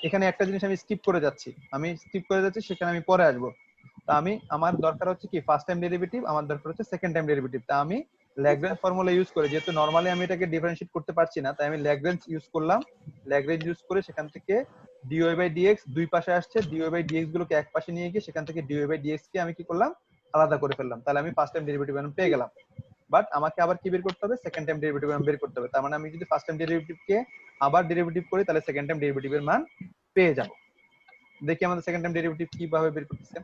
এখানে একটা জিনিস আমি স্কিপ করে যাচ্ছি, সেখানে আমি পরে আসবো। তা আমার দরকার হচ্ছে কি ফার্স্ট টাইম ডেরিভেটিভ, আমার দরকার হচ্ছে সেকেন্ড টাইম ডেরিভেটিভ। তা আমি ল্যাগ্রেঞ্জ ফর্মুলা ইউজ করে, যেহেতু নরমালি আমি এটাকে ডিফারেন্সিয়েট করতে পারছি না, তাই আমি ল্যাগ্রেঞ্জ ইউজ করলাম। ল্যাগ্রেঞ্জ ইউজ করে সেখান থেকে dy বাই dx দুই পাশে আসছে, dy বাই dx গুলোকে এক পাশে নিয়ে গিয়ে সেখান থেকে dy বাই dx কে আমি কি করলাম? আলাদা করে ফেললাম, তাহলে আমি ফার্স্ট টাইম ডেরিভেটিভ পেয়ে গেলাম। বাট আমাকে আবার কি বের করতে হবে? সেকেন্ড টাইম ডেরিভেটিভ বের করতে হবে। তার মানে আমি যদি ফার্স্ট টাইম ডেরিভেটিভকে আবার ডেরিভেটিভ করি, তাহলে সেকেন্ড টাইম ডেরিভেটিভের মান পেয়ে যাব। দেখি আমাদের সেকেন্ড টাইম ডেরিভেটিভ কিভাবে বের করতেছে।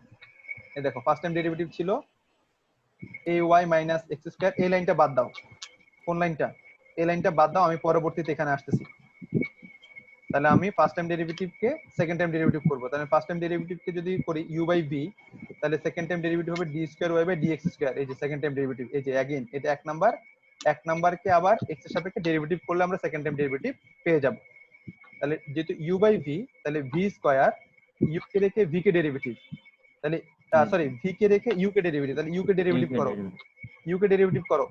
এই দেখো ফার্স্ট টাইম ডেরিভেটিভ ছিল ay মাইনাস x স্কয়ার, এই লাইনটা বাদ দাও। কোন লাইনটা? এই লাইনটা বাদ দাও, আমি পরবর্তীতে এখানে আসতেছি। তাহলে আমি ফার্স্ট টাইম ডেরিভেটিভকে সেকেন্ড টাইম ডেরিভেটিভ করব, তাহলে ফার্স্ট টাইম ডেরিভেটিভকে যদি করি u/v, তাহলে সেকেন্ড টাইম ডেরিভেটিভ হবে d square y by dx square. এই যে সেকেন্ড টাইম ডেরিভেটিভ, এই যে अगेन এটা এক নাম্বারকে আবার x এর সাপেক্ষে ডেরিভেটিভ করলে আমরা সেকেন্ড টাইম ডেরিভেটিভ পেয়ে যাব। তাহলে যেহেতু u/v, তাহলে v স্কয়ার, u কে রেখে v কে ডেরিভেটিভ, তাহলে সরি v কে রেখে u কে ডেরিভেটিভ, তাহলে u কে ডেরিভেটিভ করো,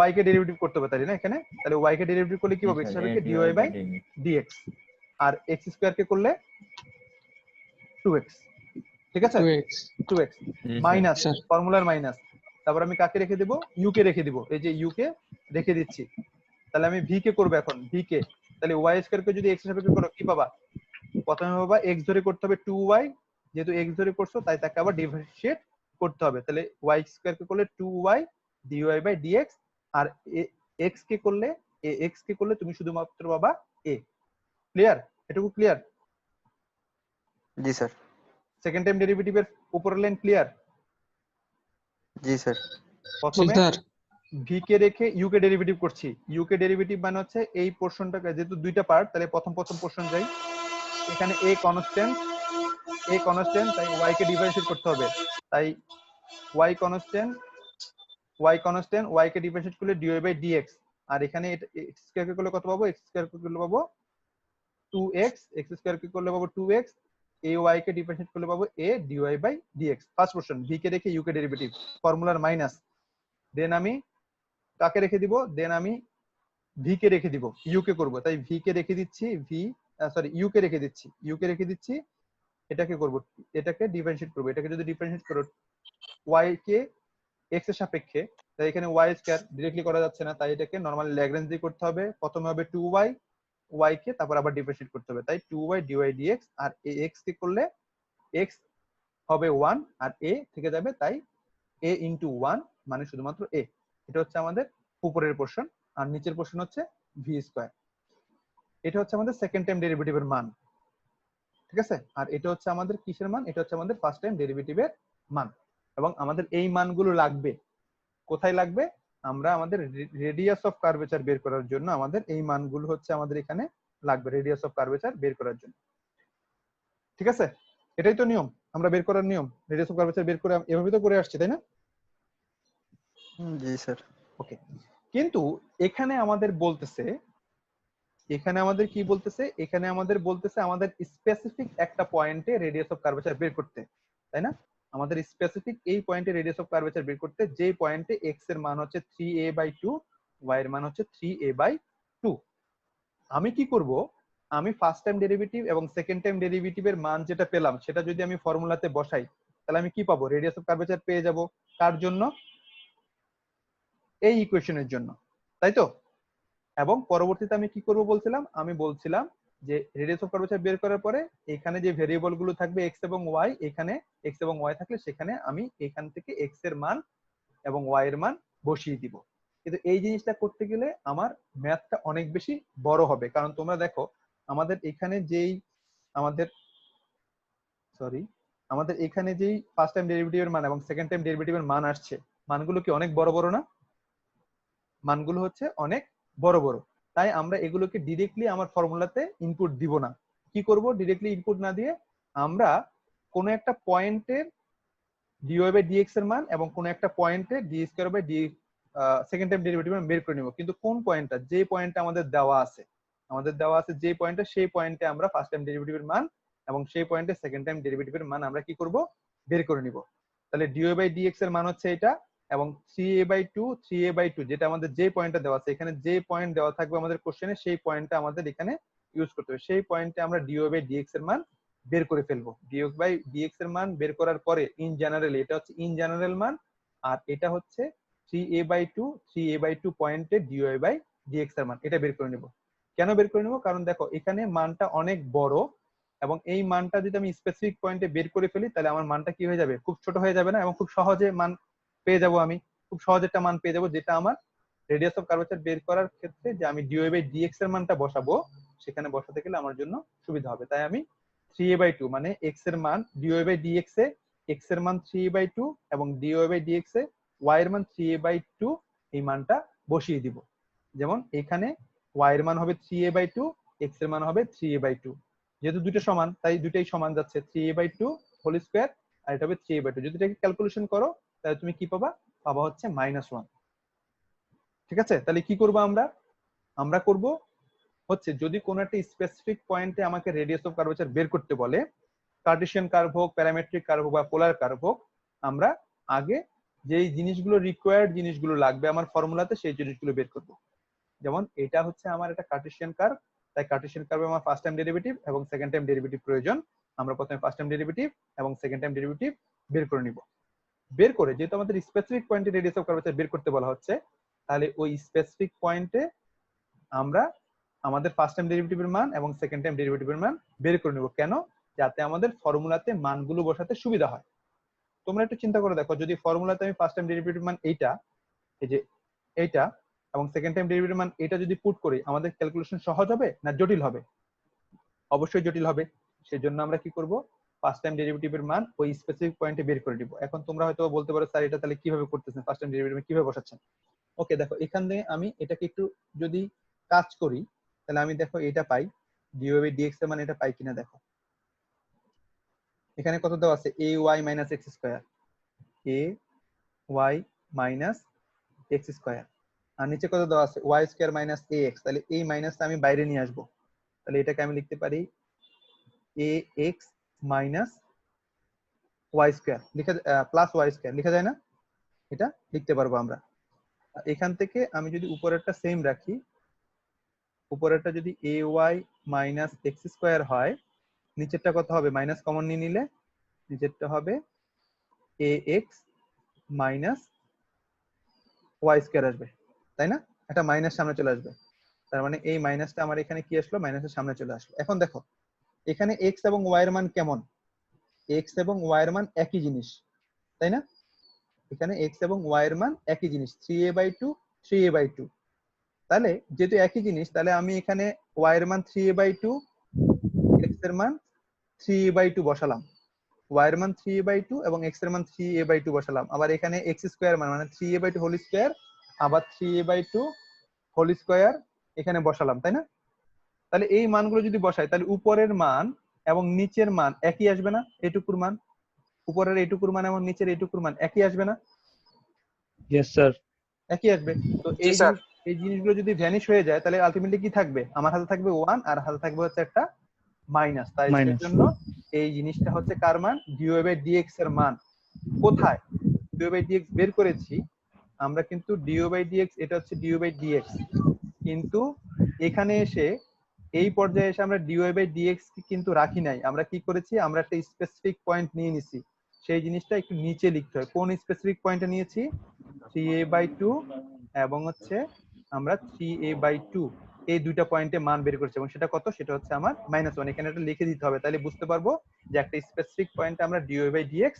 y কে ডেরিভেটিভ করতে হবে, তাই না? এখানে তাহলে y কে ডেরিভেটিভ করলে কি হবে? x এর সাপেক্ষে dy বাই dx, আর x স্কয়ার কে করলে 2x, ঠিক আছে? 2x মাইনাস ফর্মুলার মাইনাস, তারপর আমি কাকে রেখে দেব? u কে রেখে দিব, এই যে u কে রেখে দিচ্ছি। তাহলে আমি v কে করব এখন, v কে, তাহলে y স্কয়ার কে যদি x এর সাপেক্ষে করো কি পাবা? প্রথমে পাবা x ধরে করতে হবে 2y, যেহেতু x ধরে করছো তাই তাকে আবার ডিফারেন্সিয়েট করতে হবে, তাহলে y স্কয়ার কে করলে 2y dy বাই dx, আর x কে করলে তুমি শুধুমাত্র পাবা a। ক্লিয়ার? এটুকু ক্লিয়ার? জি স্যার। সেকেন্ড টাইম ডেরিভেটিভের উপরের লাইন ক্লিয়ার? জি স্যার। প্রথমে v কে রেখে u কে ডেরিভেটিভ করছি, u কে ডেরিভেটিভ মানে হচ্ছে এই পোরশনটাকে, যেহেতু দুইটা পার্ট, তাহলে প্রথম পোরশন যাই, এখানে a কনস্ট্যান্ট, তাই y কে ডিফারেন্সিয়েট করতে হবে, তাই y কনস্ট্যান্ট, y কে ডিফারেন্সিয়েট করলে dy বাই dx, আর এখানে x স্কয়ার কে করলে কত পাবো? x স্কয়ার কে করলে পাবো 2x, x স্কয়ার কে করলে পাবো 2x, ay কে ডিফারেন্সিয়েট করলে পাবো a dy by dx। First portion v কে রেখে u কে ডেরিভেটিভ, ফর্মুলার মাইনাস, দেন আমি কাকে রেখে দিব? দেন আমি v কে রেখে দিব, u কে করব, তাই v কে রেখে দিচ্ছি, u কে রেখে দিচ্ছি, এটাকে করব, এটাকে ডিফারেন্সিয়েট করব। এটাকে যদি ডিফারেন্সিয়েট করো y কে x এর সাপেক্ষে, তাই এখানে y স্কয়ার डायरेक्टली করা যাচ্ছে না, তাই এটাকে নরমাল ল্যাগ্রেঞ্জ দিয়ে করতে হবে। প্রথমে হবে 2y, y কে তারপর আবার ডিফারেন্সিয়েট করতে হবে, তাই 2y dy dx, আর x কে করলে x হবে 1 আর a থেকে যাবে, তাই a into 1 মানে শুধুমাত্র a। এটা হচ্ছে আমাদের উপরের পোর্শন, আর নিচের পোর্শন হচ্ছে ভি স্কয়ার। এটা হচ্ছে আমাদের সেকেন্ড টাইম ডেরিভেটিভের মান, ঠিক আছে। আর এটা হচ্ছে আমাদের কিসের মান? এটা হচ্ছে আমাদের ফার্স্ট টাইম ডেরিভেটিভের মান। এবং আমাদের এই মানগুলো লাগবে কোথায় লাগবে? আমরা আমাদের রেডিয়াস অফ কার্ভেচার বের করার জন্য আমাদের এই মানগুলো হচ্ছে আমাদের এখানে লাগবে, রেডিয়াস অফ কার্ভেচার বের করার জন্য, ঠিক আছে। এটাই তো নিয়ম, আমরা বের করার নিয়ম, রেডিয়াস অফ কার্ভেচার বের করে এভাবে তো করে আসছি, তাই না? জি স্যার। ওকে, কিন্তু এখানে আমাদের বলতেছে, এখানে আমাদের কি বলতেছে? এখানে আমাদের বলতেছে আমাদের স্পেসিফিক একটা পয়েন্টে রেডিয়াস অফ কার্ভেচার বের করতে, তাই না? আমাদের স্পেসিফিক এই পয়েন্টে রেডিয়াস অফ কার্ভেচার বের করতে, যে পয়েন্টে x এর মান হচ্ছে 3a/2, y এর মান হচ্ছে 3a/2। আমি কি করব? আমি ফার্স্ট টাইম ডেরিভেটিভ এবং সেকেন্ড টাইম ডেরিভেটিভের মান যেটা পেলাম সেটা যদি আমি ফর্মুলাতে বসাই, তাহলে আমি কি পাবো? রেডিয়াস অফ কার্ভেচার পেয়ে যাব। কার জন্য? এই ইকুয়েশনের জন্য, তাই তো? এবং পরবর্তীতে আমি কি করব বলছিলাম? আমি বলছিলাম যে রেডিয়াস অফ কার্ভেচার বের করার পরে এখানে যে ভেরিয়েবল গুলো থাকবে x এবং y, এখানে x এবং y থাকলে সেখানে আমি এখান থেকে x এর মান এবং y এর মান বসিয়ে দিব। কিন্তু এই জিনিসটা করতে গেলে আমার ম্যাথটা অনেক বেশি বড় হবে, কারণ তোমরা দেখো আমাদের এখানে যেই আমাদের আমাদের এখানে যেই ফার্স্ট টাইম ডেরিভেটিভের মান এবং সেকেন্ড টাইম ডেরিভেটিভের মান আসছে, মানগুলো কি অনেক বড় বড় না? মানগুলো হচ্ছে অনেক বড় বড়। তাই আমরা এগুলোকে ডিরেক্টলি আমার ফর্মুলাতে ইনপুট দিব না। কি করব? ডিরেক্টলি ইনপুট না দিয়ে আমরা কোনো একটা পয়েন্টের dy/dx এর মান এবং কোনো একটা পয়েন্টে d²/dx সেকেন্ড টাইম ডেরিভেটিভের মান বের করে নিব। কিন্তু কোন পয়েন্টটা? যে পয়েন্টটা আমাদের দেওয়া আছে, যে পয়েন্টে, সেই পয়েন্টে আমরা ফার্স্ট টাইম ডেরিভেটিভের মান এবং সেই পয়েন্টে সেকেন্ড টাইম ডেরিভেটিভের মান আমরা কি করব? বের করে নিব। তাহলে dy/dx এর মান হচ্ছে এটা, এবং 3a/2 যেটা আমাদের যে পয়েন্টটা দেওয়া আছে, এখানে যে পয়েন্ট দেওয়া থাকবে আমাদের কোশ্চেনে, সেই পয়েন্টটা আমাদের এখানে ইউজ করতে হবে। সেই পয়েন্টে আমরা dy/dx এর মান বের করে ফেলবো। dy/dx এর মান বের করার পরে ইন জেনারেল, এটা হচ্ছে ইন জেনারেল মান, আর এটা হচ্ছে 3a/2 পয়েন্টে dy/dx এর মান, এটা বের করে নিব। কেন বের করে নিব? কারণ দেখো এখানে মানটা অনেক বড়, এবং এই মানটা যদি আমি স্পেসিফিক পয়েন্টে বের করে ফেলি তাহলে আমার মানটা কি হয়ে যাবে? খুব ছোট হয়ে যাবে না, এবং খুব সহজে মান পেয়ে যাব। আমি খুব সহজে একটা মান পেয়ে যাব, যেটা আমার রেডিয়াস অফ কার্ভেচার বের করার ক্ষেত্রে যে আমি dy/dx এর মানটা বসাবো, সেখানে বসাতে গেলে আমার জন্য সুবিধা হবে। তাই আমি 3a/2 মানে x এর মান dy/dx এ x এর মান 3a/2 এবং dy/dx এ y এর মান 3a/2 এই মানটা বসিয়ে দিব। যেমন এখানে y এর মান হবে 3a/2, x এর মান হবে 3a/2। যেহেতু দুটো সমান তাই দুটোই সমান যাচ্ছে, 3a/2 হোল স্কয়ার আর এটা হবে 3a/2। যদি এটাকে ক্যালকুলেশন করো তাহলে তুমি কি পাবা? পাবা হচ্ছে -1। ঠিক আছে, তাহলে কি করব আমরা? আমরা করব হচ্ছে যদি কোনো একটা স্পেসিফিক পয়েন্টে আমাকে রেডিয়াস অফ কার্ভেচার বের করতে বলে, কার্টেসিয়ান কার্ভ হোক, প্যারামেট্রিক কার্ভ হোক বা পোলার কার্ভ হোক, আমরা আগে যেই জিনিসগুলো রিকোয়ার্ড জিনিসগুলো লাগবে আমার ফর্মুলাতে সেই জিনিসগুলো বের করব। যেমন এটা হচ্ছে আমার একটা কার্টেসিয়ান কার্ভ, তাই কার্টেসিয়ান কার্ভে আমার ফার্স্ট টাইম ডেরিভেটিভ এবং সেকেন্ড টাইম ডেরিভেটিভ প্রয়োজন। আমরা প্রথমে ফার্স্ট টাইম ডেরিভেটিভ এবং সেকেন্ড টাইম ডেরিভেটিভ বের করে নিব। বের করে যেহেতু আমাদের স্পেসিফিক পয়েন্টে রেডিয়াস অফ কার্ভেচার বের করতে বলা হচ্ছে, তাহলে ওই স্পেসিফিক পয়েন্টে আমরা আমাদের ফার্স্ট টাইম ডেরিভেটিভের মান এবং সেকেন্ড টাইম ডেরিভেটিভের মান বের করে নেব। কেন? যাতে আমাদের ফর্মুলাতে মানগুলো বসাতে সুবিধা হয়। তোমরা একটু চিন্তা করে দেখো, যদি ফর্মুলাতে আমি ফার্স্ট টাইম ডেরিভেটিভ মান এইটা, এই যে এইটা, এবং সেকেন্ড টাইম ডেরিভেটিভ মান এটা যদি পুট করি, আমাদের ক্যালকুলেশন সহজ হবে না জটিল হবে? অবশ্যই জটিল হবে। সেজন্য আমরা কি করব? ফার্স্ট টাইম ডেরিভেটিভের মান ওই স্পেসিফিক পয়েন্টে বের করে দিব। এখন তোমরা হয়তো বলতে পারো স্যার এটা তাহলে কিভাবে করতেছেন, ফার্স্ট টাইম ডেরিভেটিভ কিভাবে বসাচ্ছেন? ওকে, দেখো এখান থেকে আমি এটাকে একটু যদি কাজ করি তাহলে আমি দেখো এটা পাই, dy/dx এর মান এটা পাই কিনা দেখো। এখানে কত দেওয়া আছে? ay - x², ay - x², আর নিচে কত দেওয়া আছে? y² - ax। তাহলে এই মাইনাসটা আমি বাইরে নিয়ে আসবো, তাহলে এটাকে আমি লিখতে পারি ax - y² লিখা প্লাস y² লিখা যায় না? এটা লিখতে পারবো আমরা। এখান থেকে আমি যদি উপরেরটা সেম রাখি, উপরেরটা যদি ay - x² হয়, নিচেরটা কত হবে? মাইনাস কমন নিয়ে নিলে নিচেরটা হবে ax - y² আসবে, তাই না? একটা মাইনাস সামনে চলে আসবে, তার মানে এই মাইনাসটা আমার এখানে কি আসলো? মাইনাসের সামনে চলে আসলো। এখন দেখো এখানে x এবং y এর মান কেমন? x এবং y এর মান একই জিনিস, তাই না? এখানে x এবং y এর মান একই জিনিস 3a/2 3a/2। তাহলে যেহেতু একই জিনিস তাহলে আমি এখানে y এর মান 3a/2 x এর মান 3a/2 বসালাম, y এর মান 3a/2 এবং x এর মান 3a/2 বসালাম। আবার এখানে x স্কয়ার মানে 3a/2 হোল স্কয়ার আবার 3a/2 হোল স্কয়ার এখানে বসালাম, তাই না? তাহলে এই মানগুলো যদি বসাই তাহলে উপরের মান এবং নিচের মান একই আসবে না? এটুকুর মান, উপরের এইটুকুর মান এবং নিচের এইটুকুর মান একই আসবে না? Yes sir. একই আসবে। তো জি স্যার। এই জিনিসগুলো যদি ভ্যানিশ হয়ে যায় তাহলে আলটিমেটলি কি থাকবে? আমার হাতে থাকবে 1 আর হাতে থাকবে হচ্ছে একটা মাইনাস। তাই Minus. এর জন্য এই জিনিসটা হচ্ছে কার মান? dy/dx এর মান। কোথায় dy/dx বের করেছি আমরা, কিন্তু dy/dx এটা হচ্ছে dy/dx, কিন্তু এখানে এসে এই পর্যায়ে এসে আমরা dy/dx কি কিন্তু রাখি নাই। আমরা কি করেছি? আমরা একটা স্পেসিফিক পয়েন্ট নিয়ে নিছি। সেই জিনিসটা একটু নিচে লিখতে হয়। কোন স্পেসিফিক পয়েন্টে নিয়েছি? 3a/2 এবং হচ্ছে আমরা 3a/2 এই দুইটা পয়েন্টে মান বের করেছি এবং সেটা কত? সেটা হচ্ছে আমার -1। এখানে এটা লিখে দিতে হবে, তাহলে বুঝতে পারবো যে একটা স্পেসিফিক পয়েন্টে আমরা dy/dx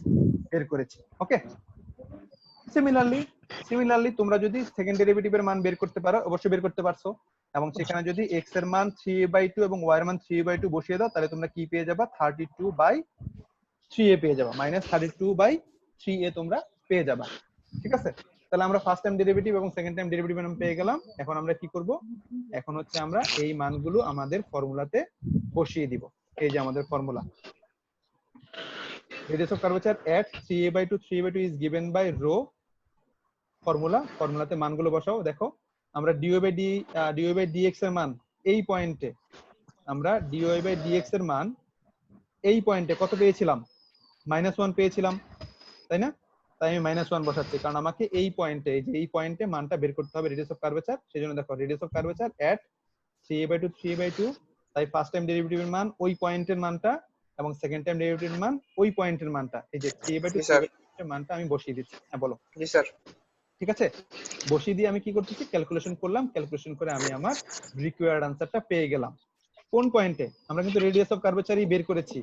বের করেছি। ওকে, সিমিলারলি তোমরা যদি সেকেন্ড ডেরিভেটিভের মান বের করতে পারো, অবশ্যই বের করতে পারছো, এবং সেখানে যদি x এর মান 3a/2 এবং y এর মান 3a/2 বসিয়ে দাও তাহলে তোমরা কি পেয়ে যাবে? 32/3a পেয়ে যাবে, -32/3a তোমরা পেয়ে যাবে। ঠিক আছে? তাহলে আমরা ফার্স্ট টাইম ডেরিভেটিভ এবং সেকেন্ড টাইম ডেরিভেটিভ নাম পেয়ে গেলাম। এখন আমরা কি করব? এখন হচ্ছে আমরা এই মানগুলো আমাদের ফর্মুলাতে বসিয়ে দিব। এই যে আমাদের formula, radius of curvature at 3a/2 is given by rho। ফর্মুলাতে মানগুলো বসাও। দেখো আমরা dy/dx এর মান এই পয়েন্টে, আমরা dy/dx এর মান এই পয়েন্টে কত পেয়েছিলাম? -1 পেয়েছিলাম, তাই না? তাই আমি -1 বসাচ্ছি কারণ আমাকে এই পয়েন্টে, এই পয়েন্টে মানটা বের করতে হবে রেডিয়াস অফ কার্ভেচার। সেজন্য দেখো radius of curvature at 3a/2 তাই ফার্স্ট টাইম ডেরিভেটিভের মান ওই পয়েন্টের মানটা এবং সেকেন্ড টাইম ডেরিভেটিভের মান ওই পয়েন্টের মানটা, এই যে 3a/2 এর মানটা আমি বসিয়ে দিচ্ছি। হ্যাঁ বলো। জি স্যার। ঠিক আছে, বসিয়ে দিয়ে আমি কি করতেছি? ক্যালকুলেশন করলাম, ক্যালকুলেশন করে আমি আমার রিকোয়ার্ড আনসারটা পেয়ে গেলাম। কোন পয়েন্টে? আমরা কিন্তু রেডিয়াস অফ কার্ভেচারই বের করেছি,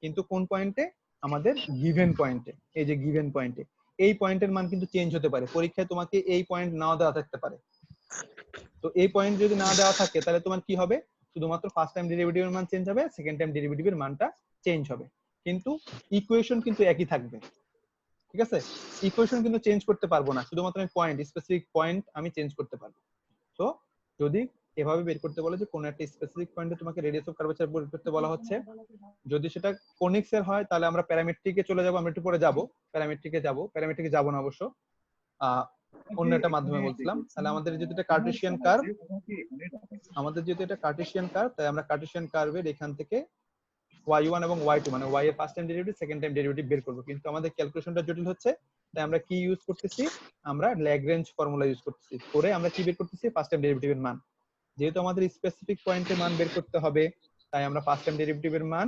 কিন্তু কোন পয়েন্টে? আমাদের গিভেন পয়েন্টে। এই যে গিভেন পয়েন্টে, এই পয়েন্টের মান কিন্তু চেঞ্জ হতে পারে। পরীক্ষায় তোমাকে এই পয়েন্ট নাও দেওয়া থাকতে পারে। তো এই পয়েন্ট যদি না দেওয়া থাকে তাহলে তোমার কি হবে? শুধুমাত্র ফার্স্ট টাইম ডেরিভেটিভের মান চেঞ্জ হবে, সেকেন্ড টাইম ডেরিভেটিভের মানটা চেঞ্জ হবে, কিন্তু ইকুয়েশন কিন্তু একই থাকবে। ঠিক আছে, ইকুয়েশন কিন্তু চেঞ্জ করতে পারবো না, শুধুমাত্র আমি পয়েন্ট, স্পেসিফিক পয়েন্ট আমি চেঞ্জ করতে পারবো। তো যদি এভাবে বের করতে বলে যে কোন একটা স্পেসিফিক পয়েন্টে তোমাকে রেডিয়াস অফ কার্ভেচার বের করতে বলা হচ্ছে, যদি সেটা কোনিক্স এর হয় তাহলে আমরা প্যারামেট্রিকে চলে যাব, আমরা একটু পরে যাব প্যারামেট্রিকে যাব না অবশ্য, অন্য একটা মাধ্যমে বলছিলাম। তাহলে আমাদের যেহেতু এটা কার্টেসিয়ান কার্ভ, তাই আমরা কার্টেসিয়ান কার্ভের এখান থেকে y1 এবং y2 মানে y এর first time derivative second time derivative বের করব, কিন্তু আমাদের ক্যালকুলেশনটা জটিল হচ্ছে। তাই আমরা কি ইউজ করতেছি? আমরা ল্যাগ্রেঞ্জ ফর্মুলা ইউজ করতেছি। করে আমরা কি বের করতেছি? ফার্স্ট টাইম ডেরিভেটিভের মান। যেহেতু আমাদের স্পেসিফিক পয়েন্টে মান বের করতে হবে, তাই আমরা ফার্স্ট টাইম ডেরিভেটিভের মান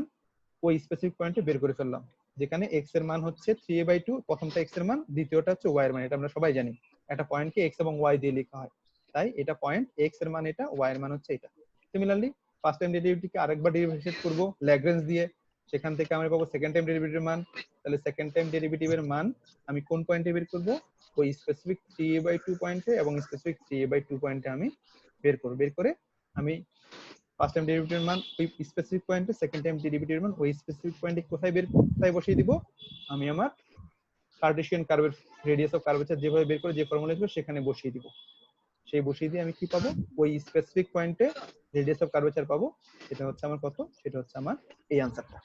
ওই স্পেসিফিক পয়েন্টে বের করে ফেললাম, যেখানে x এর মান হচ্ছে 3a/2, প্রথমটা x এর মান, দ্বিতীয়টা হচ্ছে y এর মান। এটা আমরা সবাই জানি, একটা পয়েন্টকে x এবং y দিয়ে লেখা হয়, তাই এটা পয়েন্ট, x এর মান এটা, y এর মান হচ্ছে এটা। সিমিলারলি ফার্স্ট টাইম ডেরিভেটিভকে আরেকবার ডেরিভেটিভ করব ল্যাগ্রেঞ্জ দিয়ে, সেখান থেকে আমরা পাবো সেকেন্ড টাইম ডেরিভেটিভের মান। তাহলে সেকেন্ড টাইম ডেরিভেটিভের মান আমি কোন পয়েন্টে বের করব? ওই স্পেসিফিক 3a/2 পয়েন্টে এবং স্পেসিফিক 3a/2 পয়েন্টে আমি বের করব। বের করে আমি ফার্স্ট টাইম ডেরিভেটিভের মান ওই স্পেসিফিক পয়েন্টে, সেকেন্ড টাইম ডেরিভেটিভের মান ওই স্পেসিফিক পয়েন্টে কোথায় বসিয়ে দিব? আমি আমার কার্টেসিয়ান কার্ভের রেডিয়াস অফ কার্ভেচার যেভাবে বের করে যে ফর্মুলা ছিল সেখানে বসিয়ে দিব। সেই বসিয়ে দিয়ে আমি কি পাবো? ওই স্পেসিফিক পয়েন্টে রেডিয়াস অফ কার্ভেচার পাবো। সেটা হচ্ছে আমার কত? সেটা হচ্ছে আমার এই আনসারটা।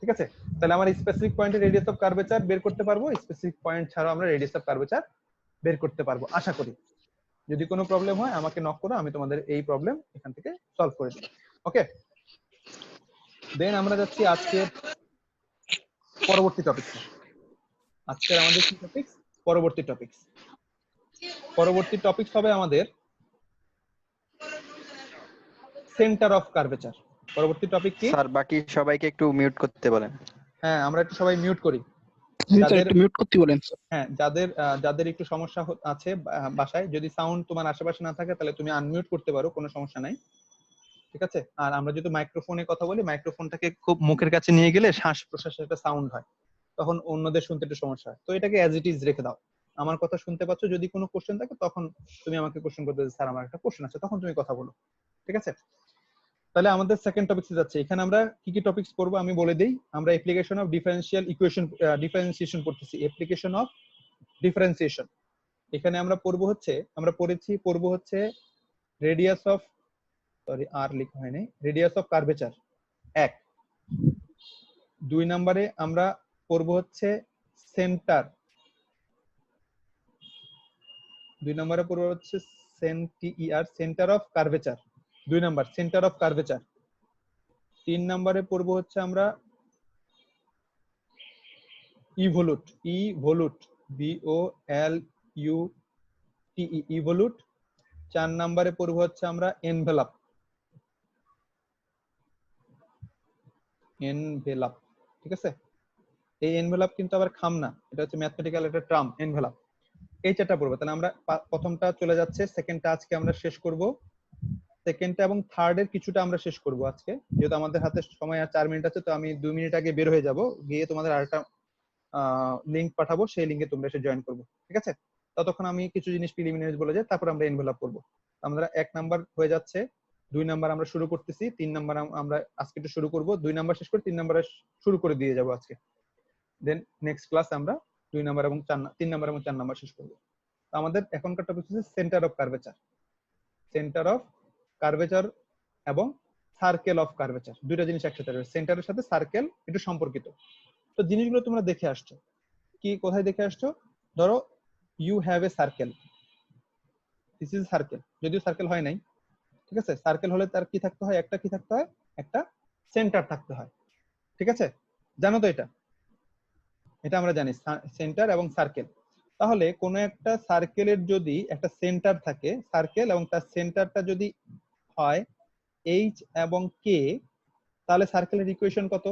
ঠিক আছে, তাহলে আমার স্পেসিফিক পয়েন্টে রেডিয়াস অফ কার্ভেচার বের করতে পারবো, স্পেসিফিক পয়েন্ট ছাড়া আমরা রেডিয়াস অফ কার্ভেচার বের করতে পারবো আশা করি। যদি কোনো প্রবলেম হয় আমাকে নক করো, আমি তোমাদের এই প্রবলেম এখান থেকে সলভ করে দেব। ওকে, দেন আমরা যাচ্ছি আজকের পরবর্তী টপিক। আজকের আমাদের কি টপিক? পরবর্তী টপিক হবে আমাদের সেন্টার অফ কার্ভেচার। পরবর্তী টপিক কি? স্যার বাকি সবাইকে একটু মিউট করতে বলেন। হ্যাঁ, আমরা একটু সবাই মিউট করি। একটু মিউট করতে বলেন। হ্যাঁ, যাদের একটু সমস্যা আছে বাসায়, যদি সাউন্ড তোমার আশেপাশে না থাকে তাহলে তুমি আনমিউট করতে পারো, কোনো সমস্যা নাই। ঠিক আছে, আর আমরা যদি মাইক্রোফোনে কথা বলি, মাইক্রোফোনটাকে খুব মুখের কাছে নিয়ে গেলে শ্বাস প্রশ্বাসের একটা সাউন্ড হয়, তখন অন্যদের শুনতে একটু সমস্যা হয়। তো এটাকে অ্যাজ ইট ইজ রেখে দাও। আমার কথা শুনতে পাচ্ছ, যদি কোনো কোশ্চেন থাকে তখন তুমি আমাকে কোশ্চেন করতে, স্যার আমার একটা কোশ্চেন আছে, তখন তুমি কথা বলো। ঠিক আছে? তাহলে আমাদের সেকেন্ড টপিকসে যাচ্ছে। এখানে আমরা কি কি টপিকস পড়বো আমি বলে দেই। আমরা application of differential equation, differentiation পড়তেছি, অ্যাপ্লিকেশন অফ ডিফারেন্সিয়েশন। এখানে আমরা পড়বো হচ্ছে রেডিয়াস অফ, সরি আর লেখা হয়নি, রেডিয়াস অফ কার্ভেচার 1। 2 নম্বরে আমরা পড়বো হচ্ছে সেন্টার, 2 নম্বরে পড়বো হচ্ছে centre of curvature, 2 number centre of curvature. 3 নম্বরে পড়বো হচ্ছে আমরা ইভোলুট, BOLUTE, ইভোলুট। 4 নম্বরে পড়বো হচ্ছে আমরা এনভেলাপ, ঠিক আছে? এই এনভেলাপ কিন্তু আবার খাম না, এটা হচ্ছে ম্যাথমেটিক্যাল একটা টার্ম, এনভেলাপ। এই 4টা পড়বো। তাহলে আমরা প্রথমটা চলে যাচ্ছে, সেকেন্ডটা আজকে আমরা শেষ করব, সেকেন্ডটা এবং থার্ডের কিছুটা আমরা শেষ করব আজকে, যেহেতু আমাদের হাতে সময় আর 4 মিনিট আছে। তো আমি 2 মিনিট আগে বের হয়ে যাব, গিয়ে তোমাদের আরেকটা লিংক পাঠাবো, সেই লিংকে তোমরা এসে জয়েন করবে। ঠিক আছে? ততক্ষণ আমি কিছু জিনিস প্রিলিমিনারি বলে যাই, তারপর আমরা এনভেলাপ করব। আমরা 1 নাম্বার হয়ে যাচ্ছে, 2 নাম্বার আমরা শুরু করতেছি, 3 নাম্বার আমরা আজকে একটু শুরু করব, 2 নাম্বার শেষ করে 3 নাম্বারে শুরু করে দিয়ে যাব আজকে। দেন নেক্সট ক্লাস আমরা 2 নাম্বার এবং 3 নাম্বার এবং 4 নাম্বার শেষ করব। তো আমাদের এখনকার টপিক হচ্ছে centre of curvature, centre of curvature এবং সার্কেল অফ কার্ভেচার। দুইটা জিনিস একসাথে রয়েছে, সেন্টারের সাথে সার্কেল একটু সম্পর্কিত। তো জিনিসগুলো তোমরা দেখে আসছো, কি কোথায় দেখে আসছো? ধরো you have a circle, this is circle, যদিও সার্কেল হয় নাই। ঠিক আছে? সার্কেল হলে তার কি থাকতে হয়? একটা সেন্টার থাকতে হয়। ঠিক আছে? জানো তো এটা? এটা আমরা জানি, সেন্টার এবং সার্কেল। তাহলে কোন একটা সার্কেলের যদি একটা সেন্টার থাকে, সার্কেল, এবং তার সেন্টারটা যদি হয় এইচ এবং কে, তাহলে সার্কেলের ইকুয়েশন কত?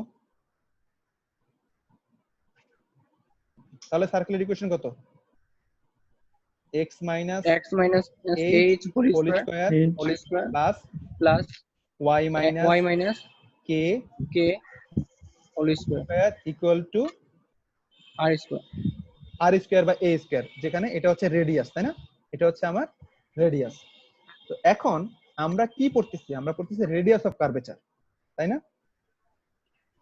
তাহলে সার্কেলের ইকুয়েশন কত? x minus x minus h h whole whole square square plus plus y minus y minus k k whole square square equal to r square. r square বা a স্কয়ার, যেখানে এটা হচ্ছে রেডিয়াস, তাই না? এটা হচ্ছে আমার রেডিয়াস। তো এখন আমরা কি পড়তেছি? আমরা পড়তেছি রেডিয়াস অফ কার্ভেচার, তাই না?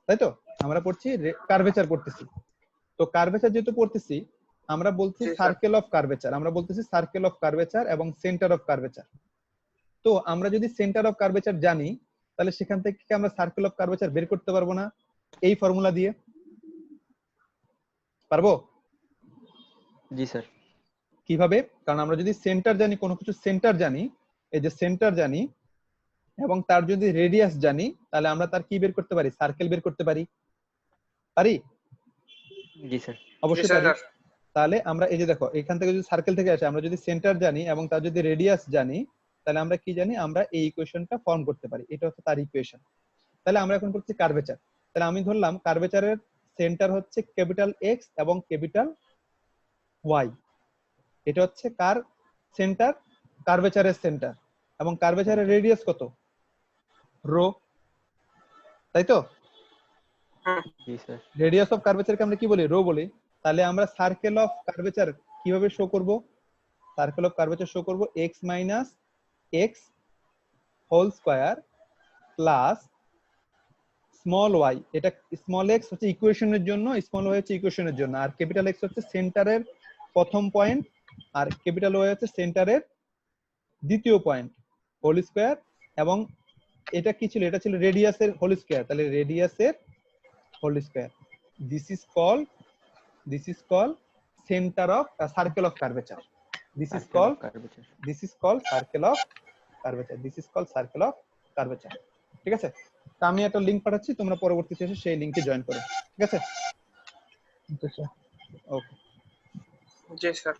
তাই তো? আমরা পড়ছি কার্ভেচার পড়তেছি। তো কার্ভেচার যেহেতু পড়তেছি, আমরা বলছি সার্কেল অফ কার্ভেচার, আমরা বলতেছি সার্কেল অফ কার্ভেচার এবং সেন্টার অফ কার্ভেচার। তো আমরা যদি সেন্টার অফ কার্ভেচার জানি, তাহলে সেখান থেকে আমরা সার্কেল অফ কার্ভেচার বের করতে পারবো না এই ফর্মুলা দিয়ে? পারবো? জি স্যার। কিভাবে? কারণ আমরা যদি সেন্টার জানি, কোনো কিছু সেন্টার জানি, এই যে সেন্টার জানি, এবং তার যদি রেডিয়াস জানি, তাহলে আমরা তার কি বের করতে পারি? সার্কেল বের করতে পারি। পারি? জি স্যার। অবশ্যই পারি। তাহলে আমরা এই যে দেখো, এখান থেকে যদি সার্কেল থেকে আসে, আমরা যদি সেন্টার জানি এবং তার যদি রেডিয়াস জানি, তাহলে আমরা কি জানি? আমরা এই ইকুয়েশনটা ফর্ম করতে পারি। এটা হচ্ছে তার ইকুয়েশন। তাহলে আমরা এখন করছি কার্ভেচার। তাহলে আমি ধরলাম কার্ভেচারের সেন্টার হচ্ছে ক্যাপিটাল এক্স এবং ক্যাপিটাল ওয়াই। এটা হচ্ছে কার সেন্টার? কার্ভেচারের সেন্টার। এবং কার্ভেচারের রেডিয়াস কত? রো, তাই তো? জি স্যার। রেডিয়াস অফ কার্ভেচারকে আমরা কি বলি? রো বলি। তাহলে আমরা সার্কেল অফ কার্ভেচার কিভাবে শো করব? সার্কেল অফ কার্ভেচার শো করব x minus X whole square plus small Y. এটা স্মল এক্স হচ্ছে ইকুয়েশনের জন্য, স্মল ওয়াই হচ্ছে ইকুয়েশনের জন্য, আর ক্যাপিটাল এক্স হচ্ছে সেন্টারের প্রথম পয়েন্ট, আর ক্যাপিটাল ওয়াই হচ্ছে সেন্টারের দ্বিতীয় পয়েন্ট, হোল স্কয়ার। এবং এটা কি ছিল? এটা ছিল রেডিয়াসের হোল স্কয়ার, তাহলে রেডিয়াসের whole square. This is call center of circle of curvature. This is call circle of curvature. ঠিক আছে? তা আমি একটা লিংক পাঠাচ্ছি, তোমরা পরবর্তীতে এসে সেই লিংকে জয়েন করো। ঠিক আছে? ওকে। জি স্যার।